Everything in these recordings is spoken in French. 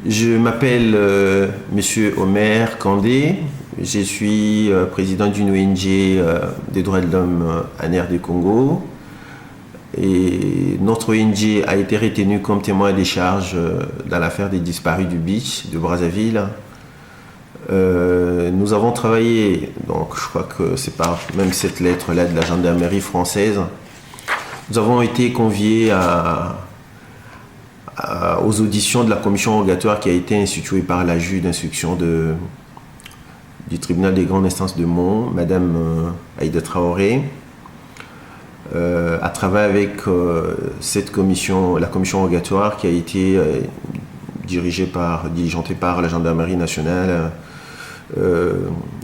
Je m'appelle Monsieur Omer Kandé, je suis président d'une ONG des droits de l'homme en RD Congo. Et notre ONG a été retenue comme témoin des charges dans l'affaire des disparus du beach de Brazzaville. Nous avons travaillé, donc je crois que c'est par même cette lettre-là de la gendarmerie française. Nous avons été conviés aux auditions de la commission rogatoire qui a été instituée par la juge d'instruction du tribunal des grandes instances de Mons, Madame Aïda Traoré, à travers avec cette commission, la commission rogatoire qui a été diligentée par la gendarmerie nationale,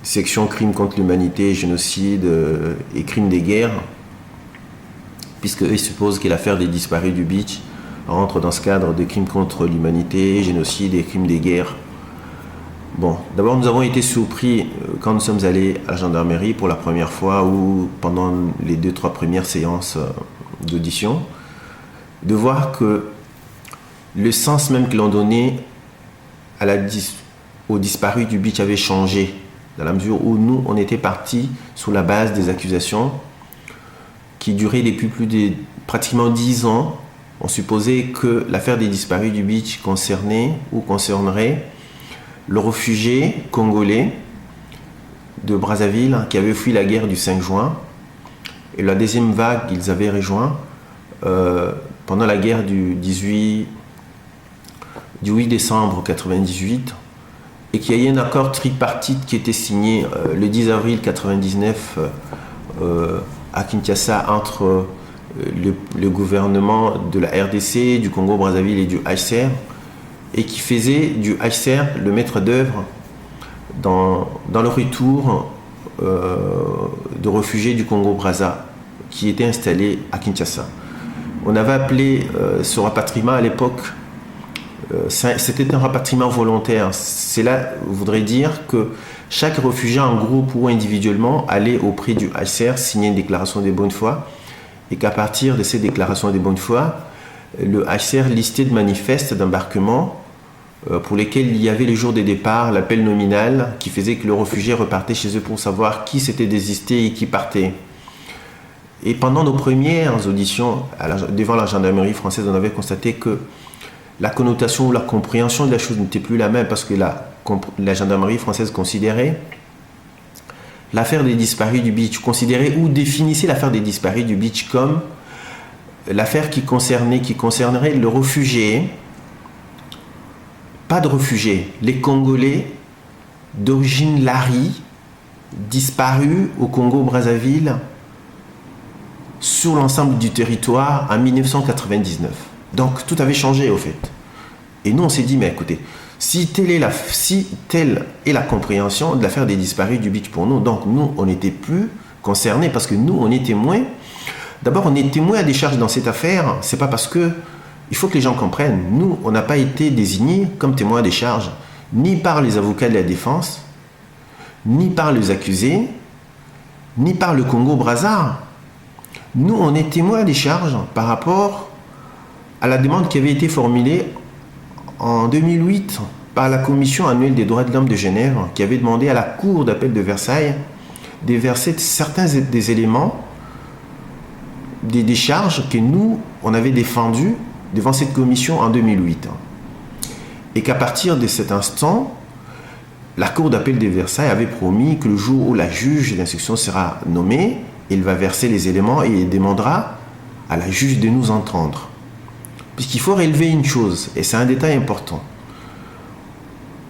section crimes contre l'humanité, génocide et crimes de guerre, puisqu'ils supposent que l'affaire des disparus du beach rentre dans ce cadre des crimes contre l'humanité, génocide et crimes de guerre. Bon, d'abord nous avons été surpris quand nous sommes allés à la gendarmerie pour la première fois ou pendant les 2-3 premières séances d'audition, de voir que le sens même que l'on donnait aux disparus du beach avait changé, dans la mesure où nous, on était partis sur la base des accusations qui duraient depuis plus de pratiquement 10 ans. On supposait que l'affaire des disparus du beach concernait ou concernerait le réfugié congolais de Brazzaville qui avait fui la guerre du 5 juin et la deuxième vague qu'ils avaient rejoint pendant la guerre du 8 décembre 1998 et qu'il y a eu un accord tripartite qui était signé le 10 avril 1999 à Kinshasa entre le gouvernement de la RDC, du Congo-Brazzaville et du HCR, et qui faisait du HCR le maître d'œuvre dans le retour de réfugiés du Congo-Brazza qui étaient installés à Kinshasa. On avait appelé ce rapatriement à l'époque, c'était un rapatriement volontaire. Cela voudrait dire que chaque réfugié en groupe ou individuellement allait auprès du HCR signer une déclaration de bonne foi et qu'à partir de ces déclarations de bonne foi, le HCR listait de manifestes d'embarquement pour lesquels il y avait les jours de départ, l'appel nominal qui faisait que le réfugié repartait chez eux pour savoir qui s'était désisté et qui partait. Et pendant nos premières auditions devant la gendarmerie française, on avait constaté que la connotation ou la compréhension de la chose n'était plus la même parce que la gendarmerie française considérait l'affaire des disparus du beach, considérait ou définissait l'affaire des disparus du beach comme l'affaire qui concernerait le réfugié, pas de réfugiés, les Congolais d'origine Lari, disparus au Congo-Brazzaville sur l'ensemble du territoire en 1999. Donc tout avait changé au fait. Et nous on s'est dit, mais écoutez, si telle est la compréhension de l'affaire des disparus du beach pour nous, donc nous on n'était plus concernés parce que nous on est témoins. D'abord on est témoins à des charges dans cette affaire, c'est pas parce que, il faut que les gens comprennent, nous on n'a pas été désignés comme témoins des charges, ni par les avocats de la défense, ni par les accusés, ni par le Congo-Brazza. Nous on est témoins des charges par rapport à la demande qui avait été formulée en 2008 par la Commission annuelle des droits de l'homme de Genève qui avait demandé à la Cour d'appel de Versailles de verser certains des éléments des charges que nous, on avait défendues devant cette commission en 2008. Et qu'à partir de cet instant, la Cour d'appel de Versailles avait promis que le jour où la juge d'instruction sera nommée, il va verser les éléments et il demandera à la juge de nous entendre. Puisqu'il faut relever une chose, et c'est un détail important.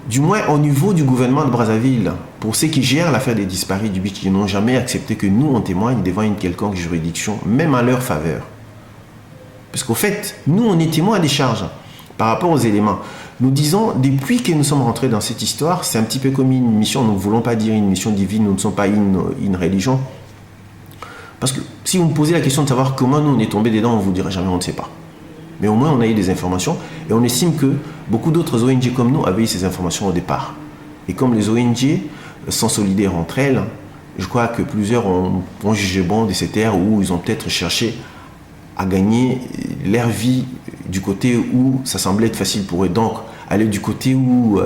Du moins au niveau du gouvernement de Brazzaville, pour ceux qui gèrent l'affaire des disparus du beach, ils n'ont jamais accepté que nous, on témoigne devant une quelconque juridiction, même en leur faveur. Parce qu'au fait, nous, on est témoins des charges par rapport aux éléments. Nous disons, depuis que nous sommes rentrés dans cette histoire, c'est un petit peu comme une mission, nous ne voulons pas dire une mission divine, nous ne sommes pas une religion. Parce que si vous me posez la question de savoir comment nous on est tombés dedans, on vous dira jamais on ne sait pas. Mais au moins on a eu des informations et on estime que beaucoup d'autres ONG comme nous avaient eu ces informations au départ. Et comme les ONG sont solidaires entre elles, je crois que plusieurs ont jugé bon de cette ère où ils ont peut-être cherché à gagner leur vie du côté où ça semblait être facile pour eux. Donc aller du côté où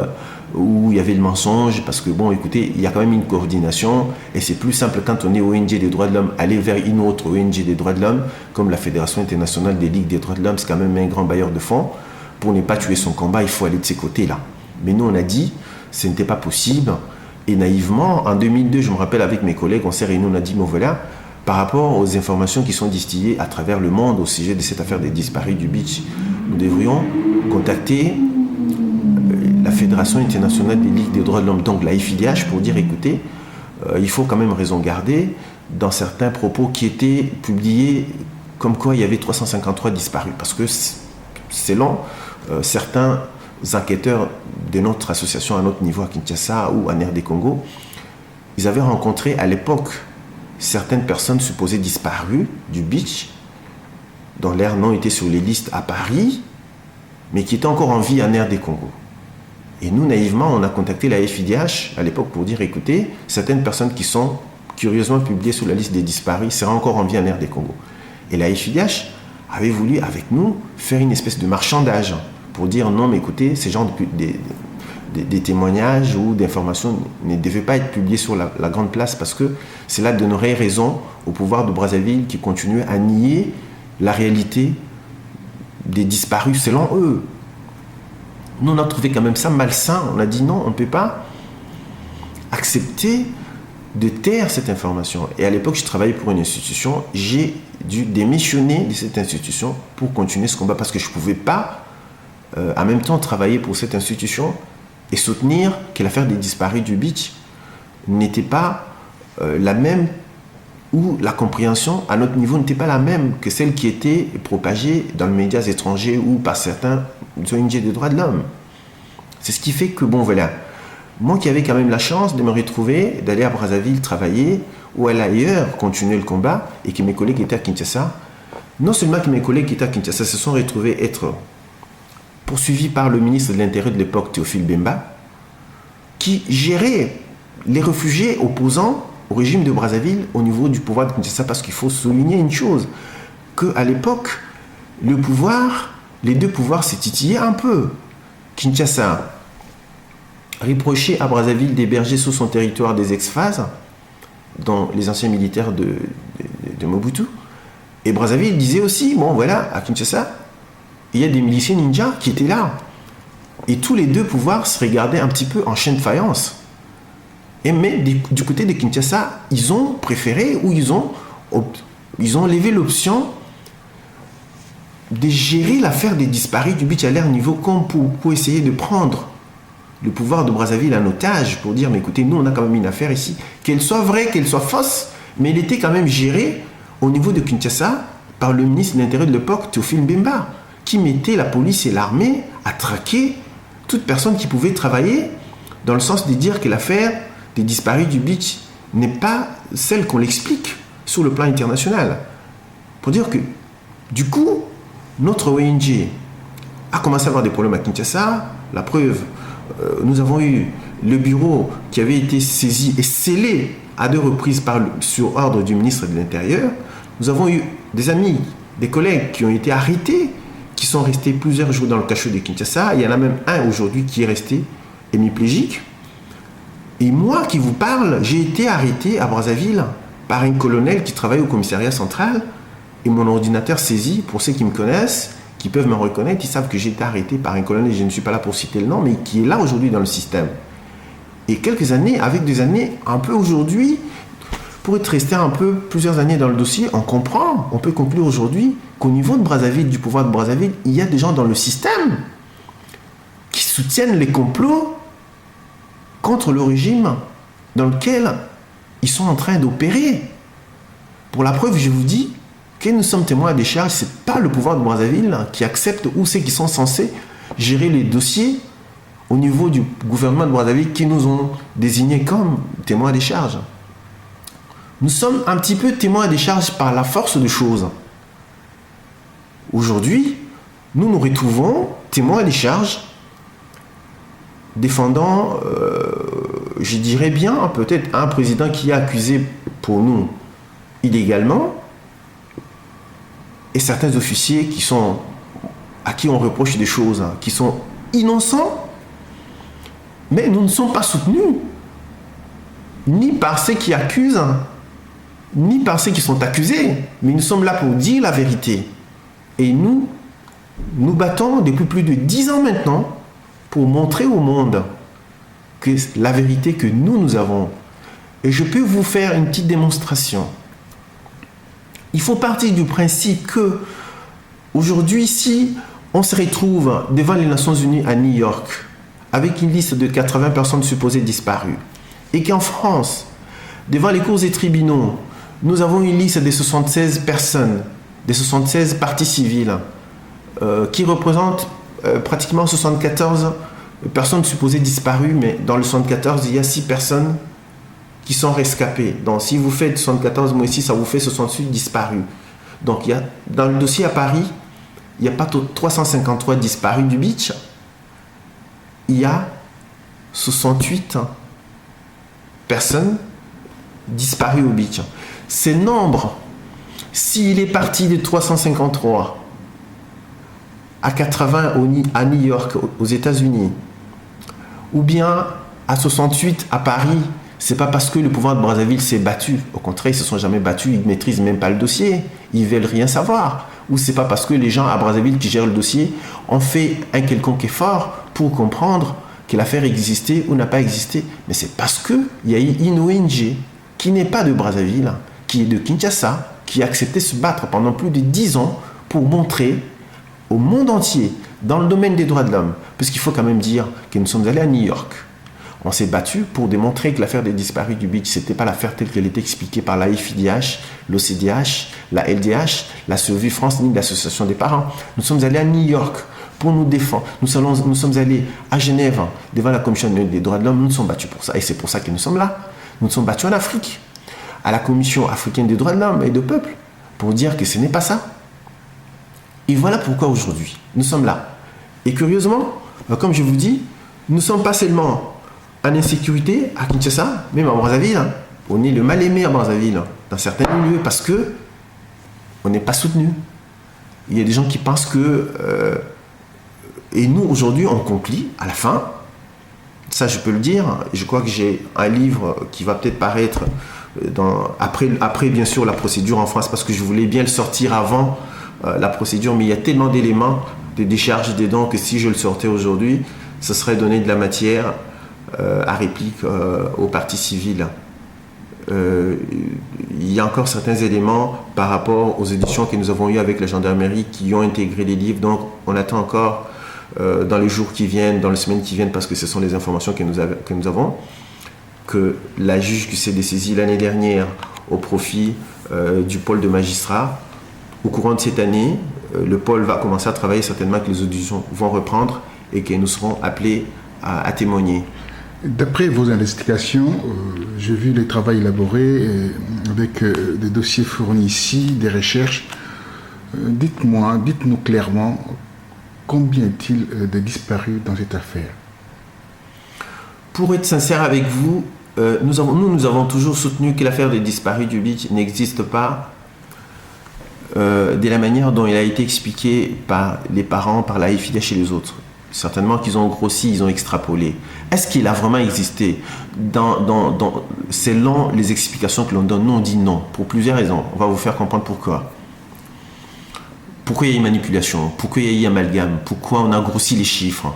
il y avait le mensonge, parce que bon, écoutez, il y a quand même une coordination et c'est plus simple quand on est ONG des droits de l'homme, aller vers une autre ONG des droits de l'homme, comme la Fédération internationale des ligues des droits de l'homme, c'est quand même un grand bailleur de fonds. Pour ne pas tuer son combat, il faut aller de ces côtés-là. Mais nous, on a dit, ce n'était pas possible. Et naïvement, en 2002, je me rappelle avec mes collègues, on s'est réunis, on a dit, mais voilà, par rapport aux informations qui sont distillées à travers le monde au sujet de cette affaire des disparus du beach, nous devrions contacter la Fédération internationale des ligues des droits de l'homme, donc la FIDH, pour dire, écoutez, il faut quand même raison garder dans certains propos qui étaient publiés comme quoi il y avait 353 disparus. Parce que selon certains enquêteurs de notre association à notre niveau à Kinshasa ou en RD Congo, ils avaient rencontré à l'époque certaines personnes supposées disparues du beach, dont leur nom était sur les listes à Paris, mais qui étaient encore en vie en RD Congo. Et nous, naïvement, on a contacté la FIDH à l'époque pour dire, écoutez, certaines personnes qui sont curieusement publiées sur la liste des disparus seraient encore en vie en RD Congo. Et la FIDH avait voulu, avec nous, faire une espèce de marchandage pour dire, non, mais écoutez, ces genres des témoignages ou d'informations ne devaient pas être publiés sur la grande place parce que cela donnerait raison au pouvoir de Brazzaville qui continue à nier la réalité des disparus selon eux. Nous, on a trouvé quand même ça malsain. On a dit non, on ne peut pas accepter de taire cette information. Et à l'époque, je travaillais pour une institution. J'ai dû démissionner de cette institution pour continuer ce combat parce que je ne pouvais pas en même temps travailler pour cette institution et soutenir que l'affaire des disparus du beach n'était pas la même, ou la compréhension à notre niveau n'était pas la même que celle qui était propagée dans les médias étrangers ou par certains ONG des droits de l'homme. C'est ce qui fait que, bon voilà, moi qui avais quand même la chance de me retrouver, d'aller à Brazzaville travailler, ou aller ailleurs continuer le combat, et que mes collègues étaient à Kinshasa, non seulement que mes collègues qui étaient à Kinshasa se sont retrouvés être poursuivis par le ministre de l'Intérieur de l'époque, Théophile Bemba, qui gérait les réfugiés opposants au régime de Brazzaville au niveau du pouvoir de Kinshasa, parce qu'il faut souligner une chose, qu'à l'époque, le pouvoir, les deux pouvoirs s'est titillé un peu. Kinshasa reprochait à Brazzaville d'héberger sous son territoire des ex-phases, dont les anciens militaires de Mobutu, et Brazzaville disait aussi, bon voilà, à Kinshasa, il y a des miliciens ninjas qui étaient là. Et tous les deux pouvoirs se regardaient un petit peu en chaîne de faïence. Mais du côté de Kinshasa, ils ont préféré ou ils ont levé l'option de gérer l'affaire des disparus du beach à leur niveau comme pour essayer de prendre le pouvoir de Brazzaville en otage pour dire, mais écoutez, nous on a quand même une affaire ici, qu'elle soit vraie, qu'elle soit fausse, mais elle était quand même gérée au niveau de Kinshasa par le ministre de l'Intérieur de l'époque, Théophile Bemba, qui mettait la police et l'armée à traquer toute personne qui pouvait travailler dans le sens de dire que l'affaire des disparus du beach n'est pas celle qu'on l'explique sur le plan international. Pour dire que, du coup, notre ONG a commencé à avoir des problèmes à Kinshasa. La preuve, nous avons eu le bureau qui avait été saisi et scellé à 2 reprises sur ordre du ministre de l'Intérieur. Nous avons eu des amis, des collègues qui ont été arrêtés, qui sont restés plusieurs jours dans le cachot de Kinshasa. Il y en a même un aujourd'hui qui est resté hémiplégique. Et moi qui vous parle, j'ai été arrêté à Brazzaville par un colonel qui travaille au commissariat central et mon ordinateur saisi, pour ceux qui me connaissent, qui peuvent me reconnaître, ils savent que j'ai été arrêté par un colonel, je ne suis pas là pour citer le nom, mais qui est là aujourd'hui dans le système. Et quelques années, avec des années, un peu aujourd'hui, pour être resté un peu plusieurs années dans le dossier, on peut conclure aujourd'hui qu'au niveau de Brazzaville, du pouvoir de Brazzaville, il y a des gens dans le système qui soutiennent les complots contre le régime dans lequel ils sont en train d'opérer. Pour la preuve, je vous dis que nous sommes témoins à des charges, ce n'est pas le pouvoir de Brazzaville qui accepte ou ceux qui sont censés gérer les dossiers au niveau du gouvernement de Brazzaville qui nous ont désignés comme témoins des charges. Nous sommes un petit peu témoins des charges par la force des choses. Aujourd'hui, nous nous retrouvons témoins des charges défendant, je dirais bien, peut-être un président qui est accusé pour nous illégalement et certains officiers à qui on reproche des choses qui sont innocents, mais nous ne sommes pas soutenus ni par ceux qui accusent ni par ceux qui sont accusés, mais nous sommes là pour dire la vérité. Et nous battons depuis plus de 10 ans maintenant pour montrer au monde que la vérité que nous avons. Et je peux vous faire une petite démonstration. Il faut partir du principe que aujourd'hui, si on se retrouve devant les Nations Unies à New York avec une liste de 80 personnes supposées disparues et qu'en France, devant les cours et tribunaux, nous avons une liste de 76 personnes, de 76 parties civiles qui représentent pratiquement 74 personnes supposées disparues, mais dans le 74, il y a 6 personnes qui sont rescapées. Donc si vous faites 74 moins 6, ça vous fait 68 disparus. Donc dans le dossier à Paris, il n'y a pas 353 disparus du beach, il y a 68 personnes disparues au beach. Ce nombre, s'il est parti de 353 à 80 à New York, aux États-Unis, ou bien à 68 à Paris, c'est pas parce que le pouvoir de Brazzaville s'est battu. Au contraire, ils se sont jamais battus, ils ne maîtrisent même pas le dossier, ils veulent rien savoir. Ou c'est pas parce que les gens à Brazzaville qui gèrent le dossier ont fait un quelconque effort pour comprendre que l'affaire existait ou n'a pas existé. Mais c'est parce qu'il y a eu une ONG qui n'est pas de Brazzaville, qui est de Kinshasa, qui a accepté de se battre pendant plus de 10 ans pour montrer au monde entier, dans le domaine des droits de l'homme, parce qu'il faut quand même dire que nous sommes allés à New York. On s'est battu pour démontrer que l'affaire des disparus du beach, ce n'était pas l'affaire telle qu'elle était expliquée par la FIDH, l'OCDH, la LDH, la Survie France, ni l'association des parents. Nous sommes allés à New York pour nous défendre. Nous sommes allés à Genève, devant la Commission des droits de l'homme. Nous nous sommes battus pour ça. Et c'est pour ça que nous sommes là. Nous nous sommes battus en Afrique, à la Commission africaine des droits de l'homme et de peuple, pour dire que ce n'est pas ça. Et voilà pourquoi aujourd'hui, nous sommes là. Et curieusement, comme je vous dis, nous ne sommes pas seulement en insécurité à Kinshasa, même à Brazzaville. On est le mal aimé à Brazzaville, dans certains milieux, parce que on n'est pas soutenu. Il y a des gens qui pensent que... et nous, aujourd'hui, on conclut, à la fin, ça je peux le dire, je crois que j'ai un livre qui va peut-être paraître après bien sûr la procédure en France, parce que je voulais bien le sortir avant la procédure, mais il y a tellement d'éléments de décharge dedans que si je le sortais aujourd'hui, ce serait donner de la matière à réplique aux parties civiles. Il y a encore certains éléments par rapport aux éditions que nous avons eues avec la gendarmerie qui ont intégré les livres, donc on attend encore dans les jours qui viennent, dans les semaines qui viennent, parce que ce sont les informations que nous avons, que la juge qui s'est dessaisie l'année dernière au profit du pôle de magistrats, au courant de cette année, le pôle va commencer à travailler, certainement que les auditions vont reprendre et que nous serons appelés à témoigner. D'après vos investigations, j'ai vu les travaux élaborés avec des dossiers fournis ici, des recherches. Dites-nous clairement, combien est-il de disparus dans cette affaire? Pour être sincère avec vous, nous avons toujours soutenu que l'affaire des disparus du beach n'existe pas de la manière dont il a été expliqué par les parents, par la FIDH et les autres. Certainement qu'ils ont grossi, ils ont extrapolé. Est-ce qu'il a vraiment existé selon les explications que l'on donne? Nous, on dit non, pour plusieurs raisons. On va vous faire comprendre pourquoi. Pourquoi il y a eu manipulation? Pourquoi il y a eu amalgame? Pourquoi on a grossi les chiffres?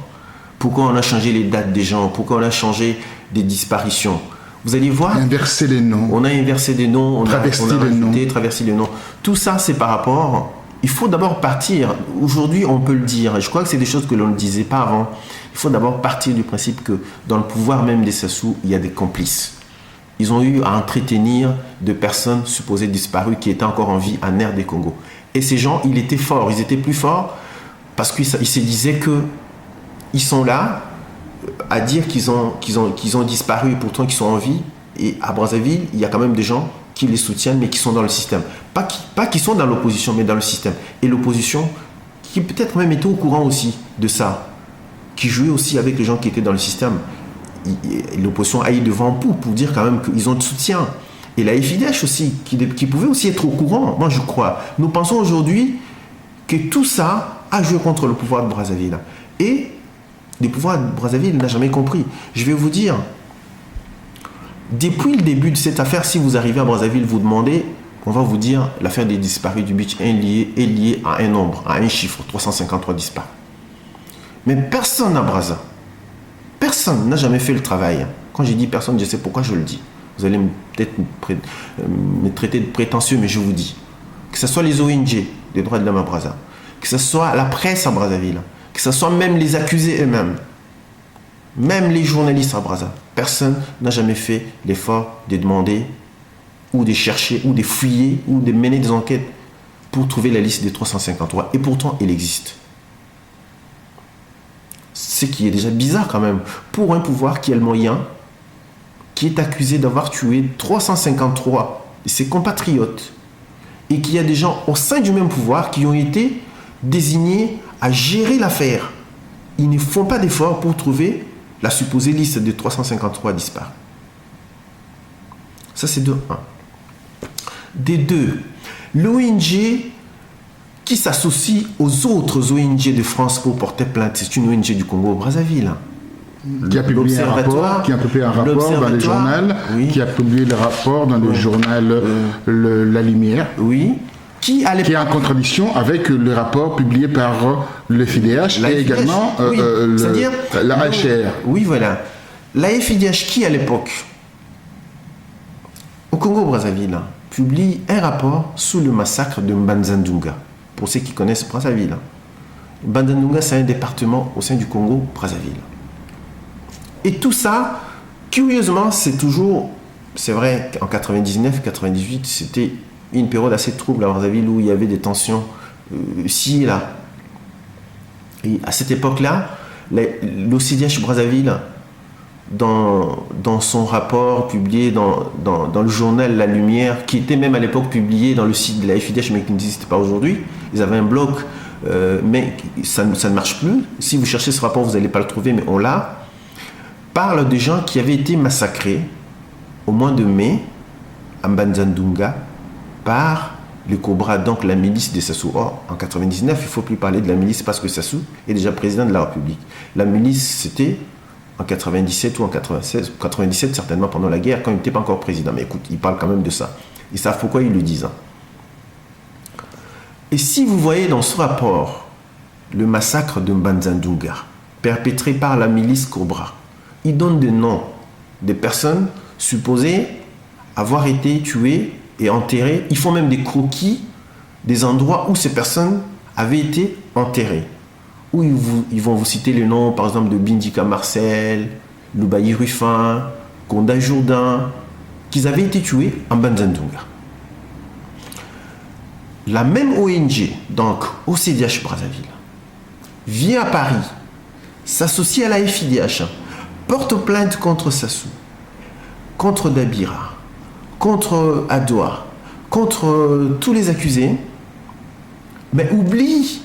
Pourquoi on a changé les dates des gens? Pourquoi on a changé des disparitions? Vous allez voir. Inverser les noms. On a inversé des noms, on a rajouté, traversé les noms. Tout ça, c'est par rapport. Il faut d'abord partir. Aujourd'hui, on peut le dire. Je crois que c'est des choses que l'on ne disait pas avant. Il faut d'abord partir du principe que dans le pouvoir même des Sassou, il y a des complices. Ils ont eu à entretenir de personnes supposées disparues qui étaient encore en vie en air des Congo. Et ces gens, ils étaient forts. Ils étaient plus forts parce qu'ils se disaient qu'ils sont là à dire qu'ils ont disparu et pourtant qu'ils sont en vie. Et à Brazzaville, il y a quand même des gens qui les soutiennent mais qui sont dans le système. Pas qui sont dans l'opposition, mais dans le système. Et l'opposition, qui peut-être même était au courant aussi de ça, qui jouait aussi avec les gens qui étaient dans le système. L'opposition a eu devant pour dire quand même qu'ils ont de soutien. Et la FIDH aussi, qui pouvait aussi être au courant, moi je crois. Nous pensons aujourd'hui que tout ça a joué contre le pouvoir de Brazzaville. Et le pouvoir de Brazzaville n'a jamais compris. Je vais vous dire, depuis le début de cette affaire, si vous arrivez à Brazzaville, vous demandez, on va vous dire, l'affaire des disparus du beach est liée à un nombre, à un chiffre, 353 disparus. Mais personne à Brazza, personne n'a jamais fait le travail. Quand j'ai dit personne, je sais pourquoi je le dis. Vous allez peut-être me traiter de prétentieux, mais je vous dis. Que ce soit les ONG, des droits de l'homme à Brazza, que ce soit la presse à Brazzaville, que ce soit même les accusés eux-mêmes, même les journalistes à Brazza, personne n'a jamais fait l'effort de demander ou de chercher ou de fouiller ou de mener des enquêtes pour trouver la liste des 353. Et pourtant, elle existe. Ce qui est déjà bizarre quand même pour un pouvoir qui a le moyen, qui est accusé d'avoir tué 353 de ses compatriotes et qu'il y a des gens au sein du même pouvoir qui ont été désignés à gérer l'affaire. Ils ne font pas d'efforts pour trouver la supposée liste de 353 disparus. Ça, c'est de 1. Des 2, l'ONG qui s'associe aux autres ONG de France pour porter plainte, c'est une ONG du Congo-Brazzaville. Qui a publié un rapport dans le journal, oui. Qui a publié le rapport dans le journal La Lumière, oui. Qui est en contradiction avec le rapport publié par le FIDH et également oui. la HR. Oui, voilà. La FIDH qui, à l'époque, au Congo-Brazzaville, publie un rapport sur le massacre de Mbanza-Ndunga. Pour ceux qui connaissent Brazzaville. Mbanza-Ndunga, c'est un département au sein du Congo-Brazzaville. Et tout ça, curieusement, c'est vrai qu'en 99-98, c'était une période assez trouble à Brazzaville où il y avait des tensions ici et là. Et à cette époque-là, l'OCDH Brazzaville, dans son rapport publié dans le journal La Lumière, qui était même à l'époque publié dans le site de la FIDH, mais qui n'existe pas aujourd'hui, ils avaient un blog, mais ça ne marche plus. Si vous cherchez ce rapport, vous n'allez pas le trouver, mais on l'a. Parle de gens qui avaient été massacrés au mois de mai à Mbanza-Ndunga par les Cobras, donc la milice des Sassou. Or, en 99, il ne faut plus parler de la milice parce que Sassou est déjà président de la République. La milice, c'était en 97 ou en 96, 97 certainement pendant la guerre, quand il n'était pas encore président. Mais écoute, ils parlent quand même de ça. Ils savent pourquoi ils le disent. Et si vous voyez dans ce rapport le massacre de Mbanza-Ndunga, perpétré par la milice Cobra, ils donnent des noms des personnes supposées avoir été tuées et enterrées. Ils font même des croquis des endroits où ces personnes avaient été enterrées. Où ils vont vous citer les noms, par exemple, de Bindika Marcel, Loubaï Ruffin, Konda Jourdain, qu'ils avaient été tués en Mbanza-Ndunga. La même ONG, donc OCDH Brazzaville, vient à Paris, s'associe à la FIDH, porte plainte contre Sassou, contre Dabira, contre Adoua, contre tous les accusés, mais oublie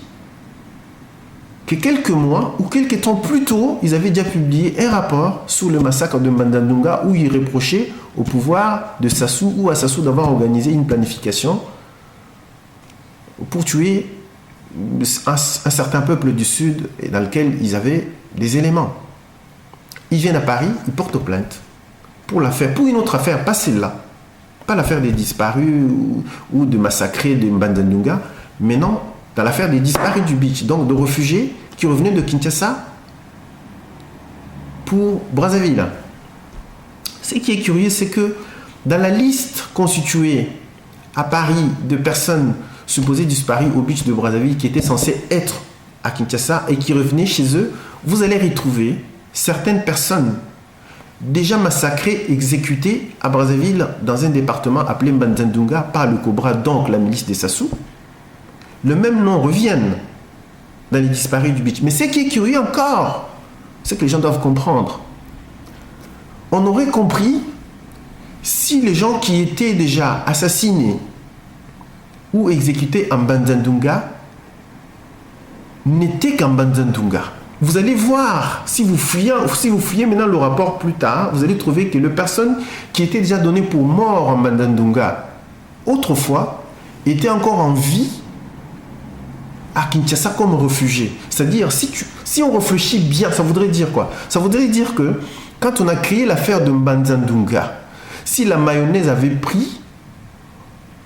que quelques mois ou quelques temps plus tôt, ils avaient déjà publié un rapport sur le massacre de Mbanza-Ndunga où ils reprochaient au pouvoir de Sassou ou à Sassou d'avoir organisé une planification pour tuer un certain peuple du Sud dans lequel ils avaient des éléments. Ils viennent à Paris, ils portent plainte pour une autre affaire, pas celle-là. Pas l'affaire des disparus ou de massacrés de Mbanza-Ndunga, mais non, dans l'affaire des disparus du beach, donc de réfugiés qui revenaient de Kinshasa pour Brazzaville. Ce qui est curieux, c'est que dans la liste constituée à Paris de personnes supposées disparues au beach de Brazzaville qui étaient censées être à Kinshasa et qui revenaient chez eux, vous allez retrouver certaines personnes déjà massacrées, exécutées à Brazzaville dans un département appelé Mbanzandunga par le Cobra, donc la milice des Sassou. Le même nom revienne dans les disparus du beach. Mais ce qui est curieux encore, c'est que les gens doivent comprendre. On aurait compris si les gens qui étaient déjà assassinés ou exécutés en Mbanzandunga n'étaient qu'en Mbanzandunga. Vous allez voir, si vous fouillez maintenant le rapport plus tard, vous allez trouver que les personnes qui étaient déjà données pour mort en Mbanzandunga autrefois étaient encore en vie à Kinshasa comme réfugiés. C'est-à-dire, si on réfléchit bien, ça voudrait dire quoi? Ça voudrait dire que quand on a créé l'affaire de Mbanzandunga, si la mayonnaise avait pris,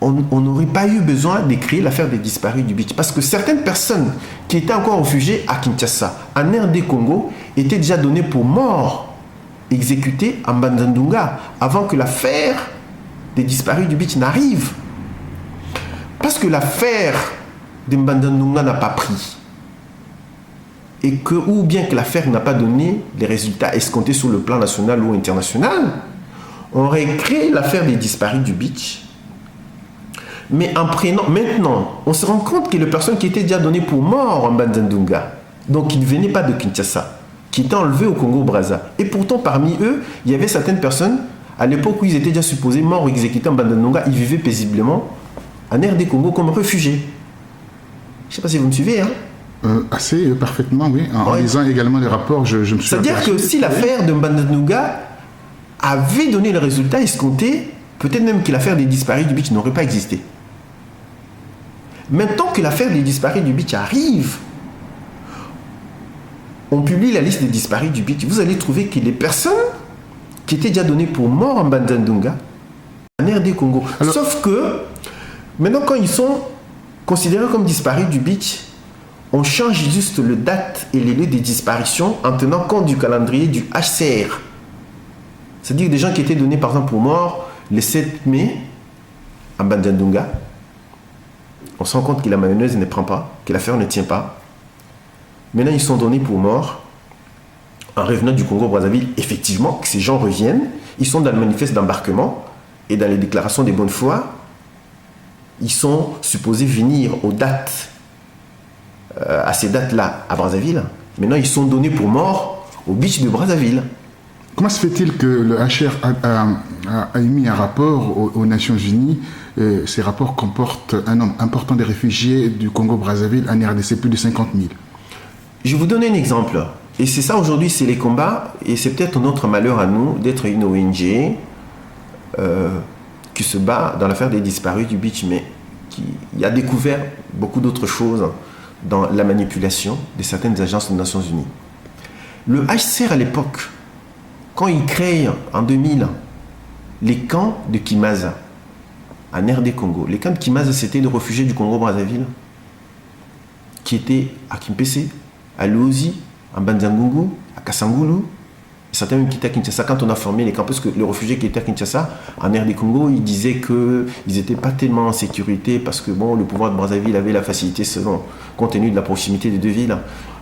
on n'aurait pas eu besoin de créer l'affaire des disparus du beach. Parce que certaines personnes qui étaient encore réfugiées à Kinshasa, en RD Congo, étaient déjà données pour morts, exécutées en Mbanzandunga, avant que l'affaire des disparus du beach n'arrive. Parce que l'affaire de Mbanzandunga n'a pas pris. Ou bien que l'affaire n'a pas donné les résultats escomptés sur le plan national ou international, on aurait créé l'affaire des disparus du beach. Mais maintenant, on se rend compte que les personnes qui étaient déjà données pour morts en Mbanzandunga, donc qui ne venaient pas de Kinshasa, qui étaient enlevées au Congo-Brazza, et pourtant parmi eux, il y avait certaines personnes, à l'époque où ils étaient déjà supposés morts ou exécutés en Mbanzandunga, ils vivaient paisiblement en RD Congo comme réfugiés. Je ne sais pas si vous me suivez, hein? Assez parfaitement, oui. En lisant également les rapports, je me suis... C'est-à-dire que si l'affaire de Mbanzandunga avait donné le résultat escompté, peut-être même que l'affaire des disparus du beach n'aurait pas existé. Maintenant que l'affaire des disparus du beach arrive, on publie la liste des disparus du beach. Vous allez trouver que les personnes qui étaient déjà données pour morts en Mbanzandunga, en RD Congo. Alors, sauf que, maintenant quand ils sont considérés comme disparus du beach, on change juste le date et les lieux des disparitions en tenant compte du calendrier du HCR. C'est-à-dire des gens qui étaient donnés par exemple pour morts le 7 mai en Mbanzandunga. On se rend compte que la mayonnaise ne prend pas, que l'affaire ne tient pas. Maintenant, ils sont donnés pour morts en revenant du Congo-Brazzaville. Effectivement, que ces gens reviennent. Ils sont dans le manifeste d'embarquement et dans les déclarations des bonnes foi. Ils sont supposés venir aux dates, à ces dates-là, à Brazzaville. Maintenant, ils sont donnés pour morts au beach de Brazzaville. Comment se fait-il que le HR a émis un rapport aux Nations Unies? Ces rapports comportent un nombre important de réfugiés du Congo-Brazzaville en RDC, plus de 50 000. Je vais vous donner un exemple. Et c'est ça aujourd'hui, c'est les combats. Et c'est peut-être notre malheur à nous d'être une ONG qui se bat dans l'affaire des disparus du beach, mais qui a découvert beaucoup d'autres choses dans la manipulation de certaines agences des Nations Unies. Le HCR à l'époque, quand il crée en 2000 les camps de Kimaza, en RD Congo, les camps de Kimaza, c'était des réfugiés du Congo-Brazzaville qui étaient à Kimpese, à Luozi, à Mbanzangungu, à Kasangulu. Certains même qui étaient à Kinshasa. Quand on a formé les camps, parce que les réfugiés qui étaient à Kinshasa, en RD Congo, ils disaient qu'ils n'étaient pas tellement en sécurité parce que bon, le pouvoir de Brazzaville avait la facilité, compte tenu de la proximité des deux villes,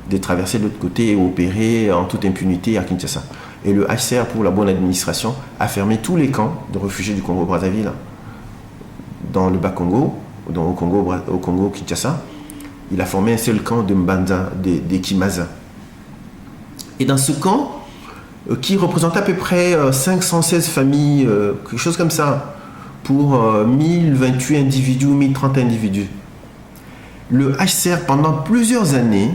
de traverser de l'autre côté et opérer en toute impunité à Kinshasa. Et le HCR, pour la bonne administration, a fermé tous les camps de réfugiés du Congo-Brazzaville dans le Bas-Congo, au Congo-Kinshasa. Il a formé un seul camp de Mbanza, des Kimaza. Et dans ce camp, qui représentait à peu près 516 familles, quelque chose comme ça, pour 1028 individus, 1030 individus. Le HCR, pendant plusieurs années,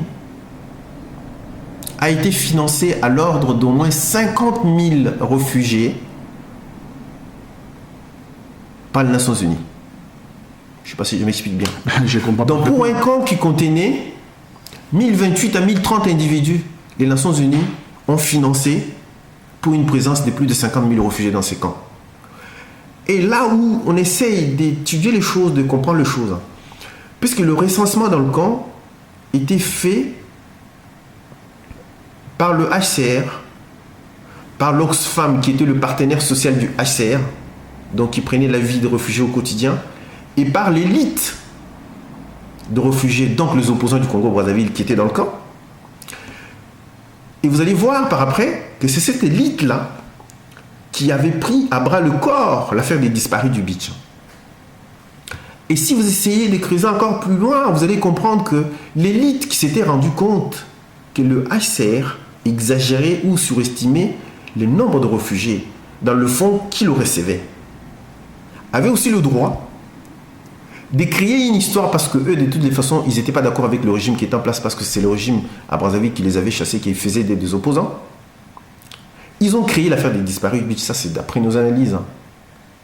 a été financé à l'ordre d'au moins 50 000 réfugiés par les Nations Unies. Je ne sais pas si je m'explique bien. Je comprends. Donc pour un camp qui contenait 1028 à 1030 individus, les Nations Unies ont financé pour une présence de plus de 50 000 réfugiés dans ces camps. Et là où on essaye d'étudier les choses, de comprendre les choses, puisque le recensement dans le camp était fait par le HCR par l'Oxfam, qui était le partenaire social du HCR, donc qui prenait la vie des réfugiés au quotidien, et par l'élite de réfugiés, donc les opposants du Congo-Brazzaville qui étaient dans le camp. Et vous allez voir par après que c'est cette élite-là qui avait pris à bras le corps l'affaire des disparus du beach. Et si vous essayez de creuser encore plus loin, vous allez comprendre que l'élite qui s'était rendue compte que le HCR exagérait ou surestimait le nombre de réfugiés dans le fond qu'il recevait, avait aussi le droit de créer une histoire, parce que eux, de toutes les façons, ils n'étaient pas d'accord avec le régime qui était en place, parce que c'est le régime à Brazzaville qui les avait chassés, qui faisait des opposants. Ils ont créé l'affaire des disparus. Ça, c'est d'après nos analyses.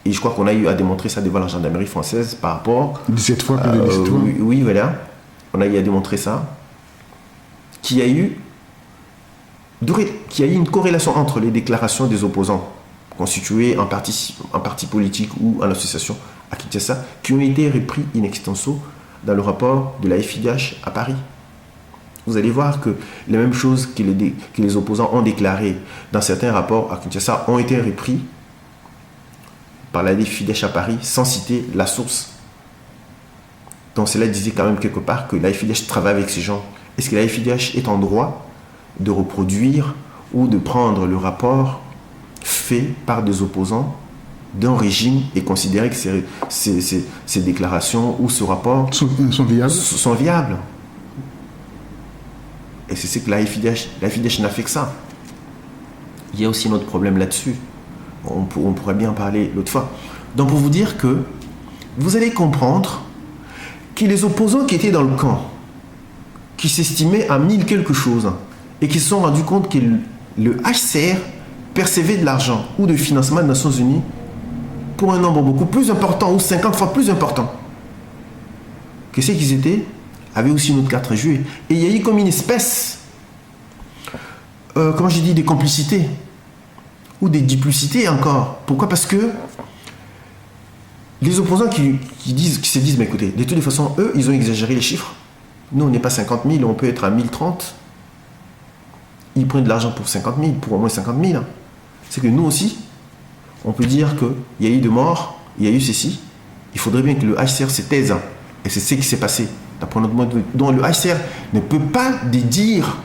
Et je crois qu'on a eu à démontrer ça devant la gendarmerie française par rapport... 17 fois plus de 17 fois. Oui, voilà. On a eu à démontrer ça. Qu'il y a eu une corrélation entre les déclarations des opposants constitués en parti politique ou en association à Kinshasa, qui ont été repris in extenso dans le rapport de la FIDH à Paris. Vous allez voir que les mêmes choses que les opposants ont déclarées dans certains rapports à Kinshasa ont été repris par la FIDH à Paris sans citer la source. Donc cela disait quand même quelque part que la FIDH travaille avec ces gens. Est-ce que la FIDH est en droit de reproduire ou de prendre le rapport fait par des opposants d'un régime et considérer que ces déclarations ou ce rapport sont viables? Et c'est ce que la FIDH n'a fait que ça. Il y a aussi un autre problème là-dessus. On pourrait bien en parler l'autre fois. Donc pour vous dire que vous allez comprendre que les opposants qui étaient dans le camp, qui s'estimaient à 1000 quelque chose, et qui se sont rendus compte que le HCR percevait de l'argent ou de financement des Nations Unies pour un nombre beaucoup plus important, ou 50 fois plus important que ceux qu'ils étaient, avaient aussi une autre carte à jouer. Et il y a eu comme une espèce, comment j'ai dit, des complicités, ou des duplicités encore. Pourquoi? Parce que les opposants qui se disent, mais écoutez, de toutes les façons, eux, ils ont exagéré les chiffres. Nous, on n'est pas 50 000, on peut être à 1030. Ils prennent de l'argent pour 50 000, pour au moins 50 000. C'est que nous aussi, on peut dire qu'il y a eu de morts, il y a eu ceci. Il faudrait bien que le HCR se taise. Et c'est ce qui s'est passé. D'après notre mode de vue. Donc le HCR ne peut pas dire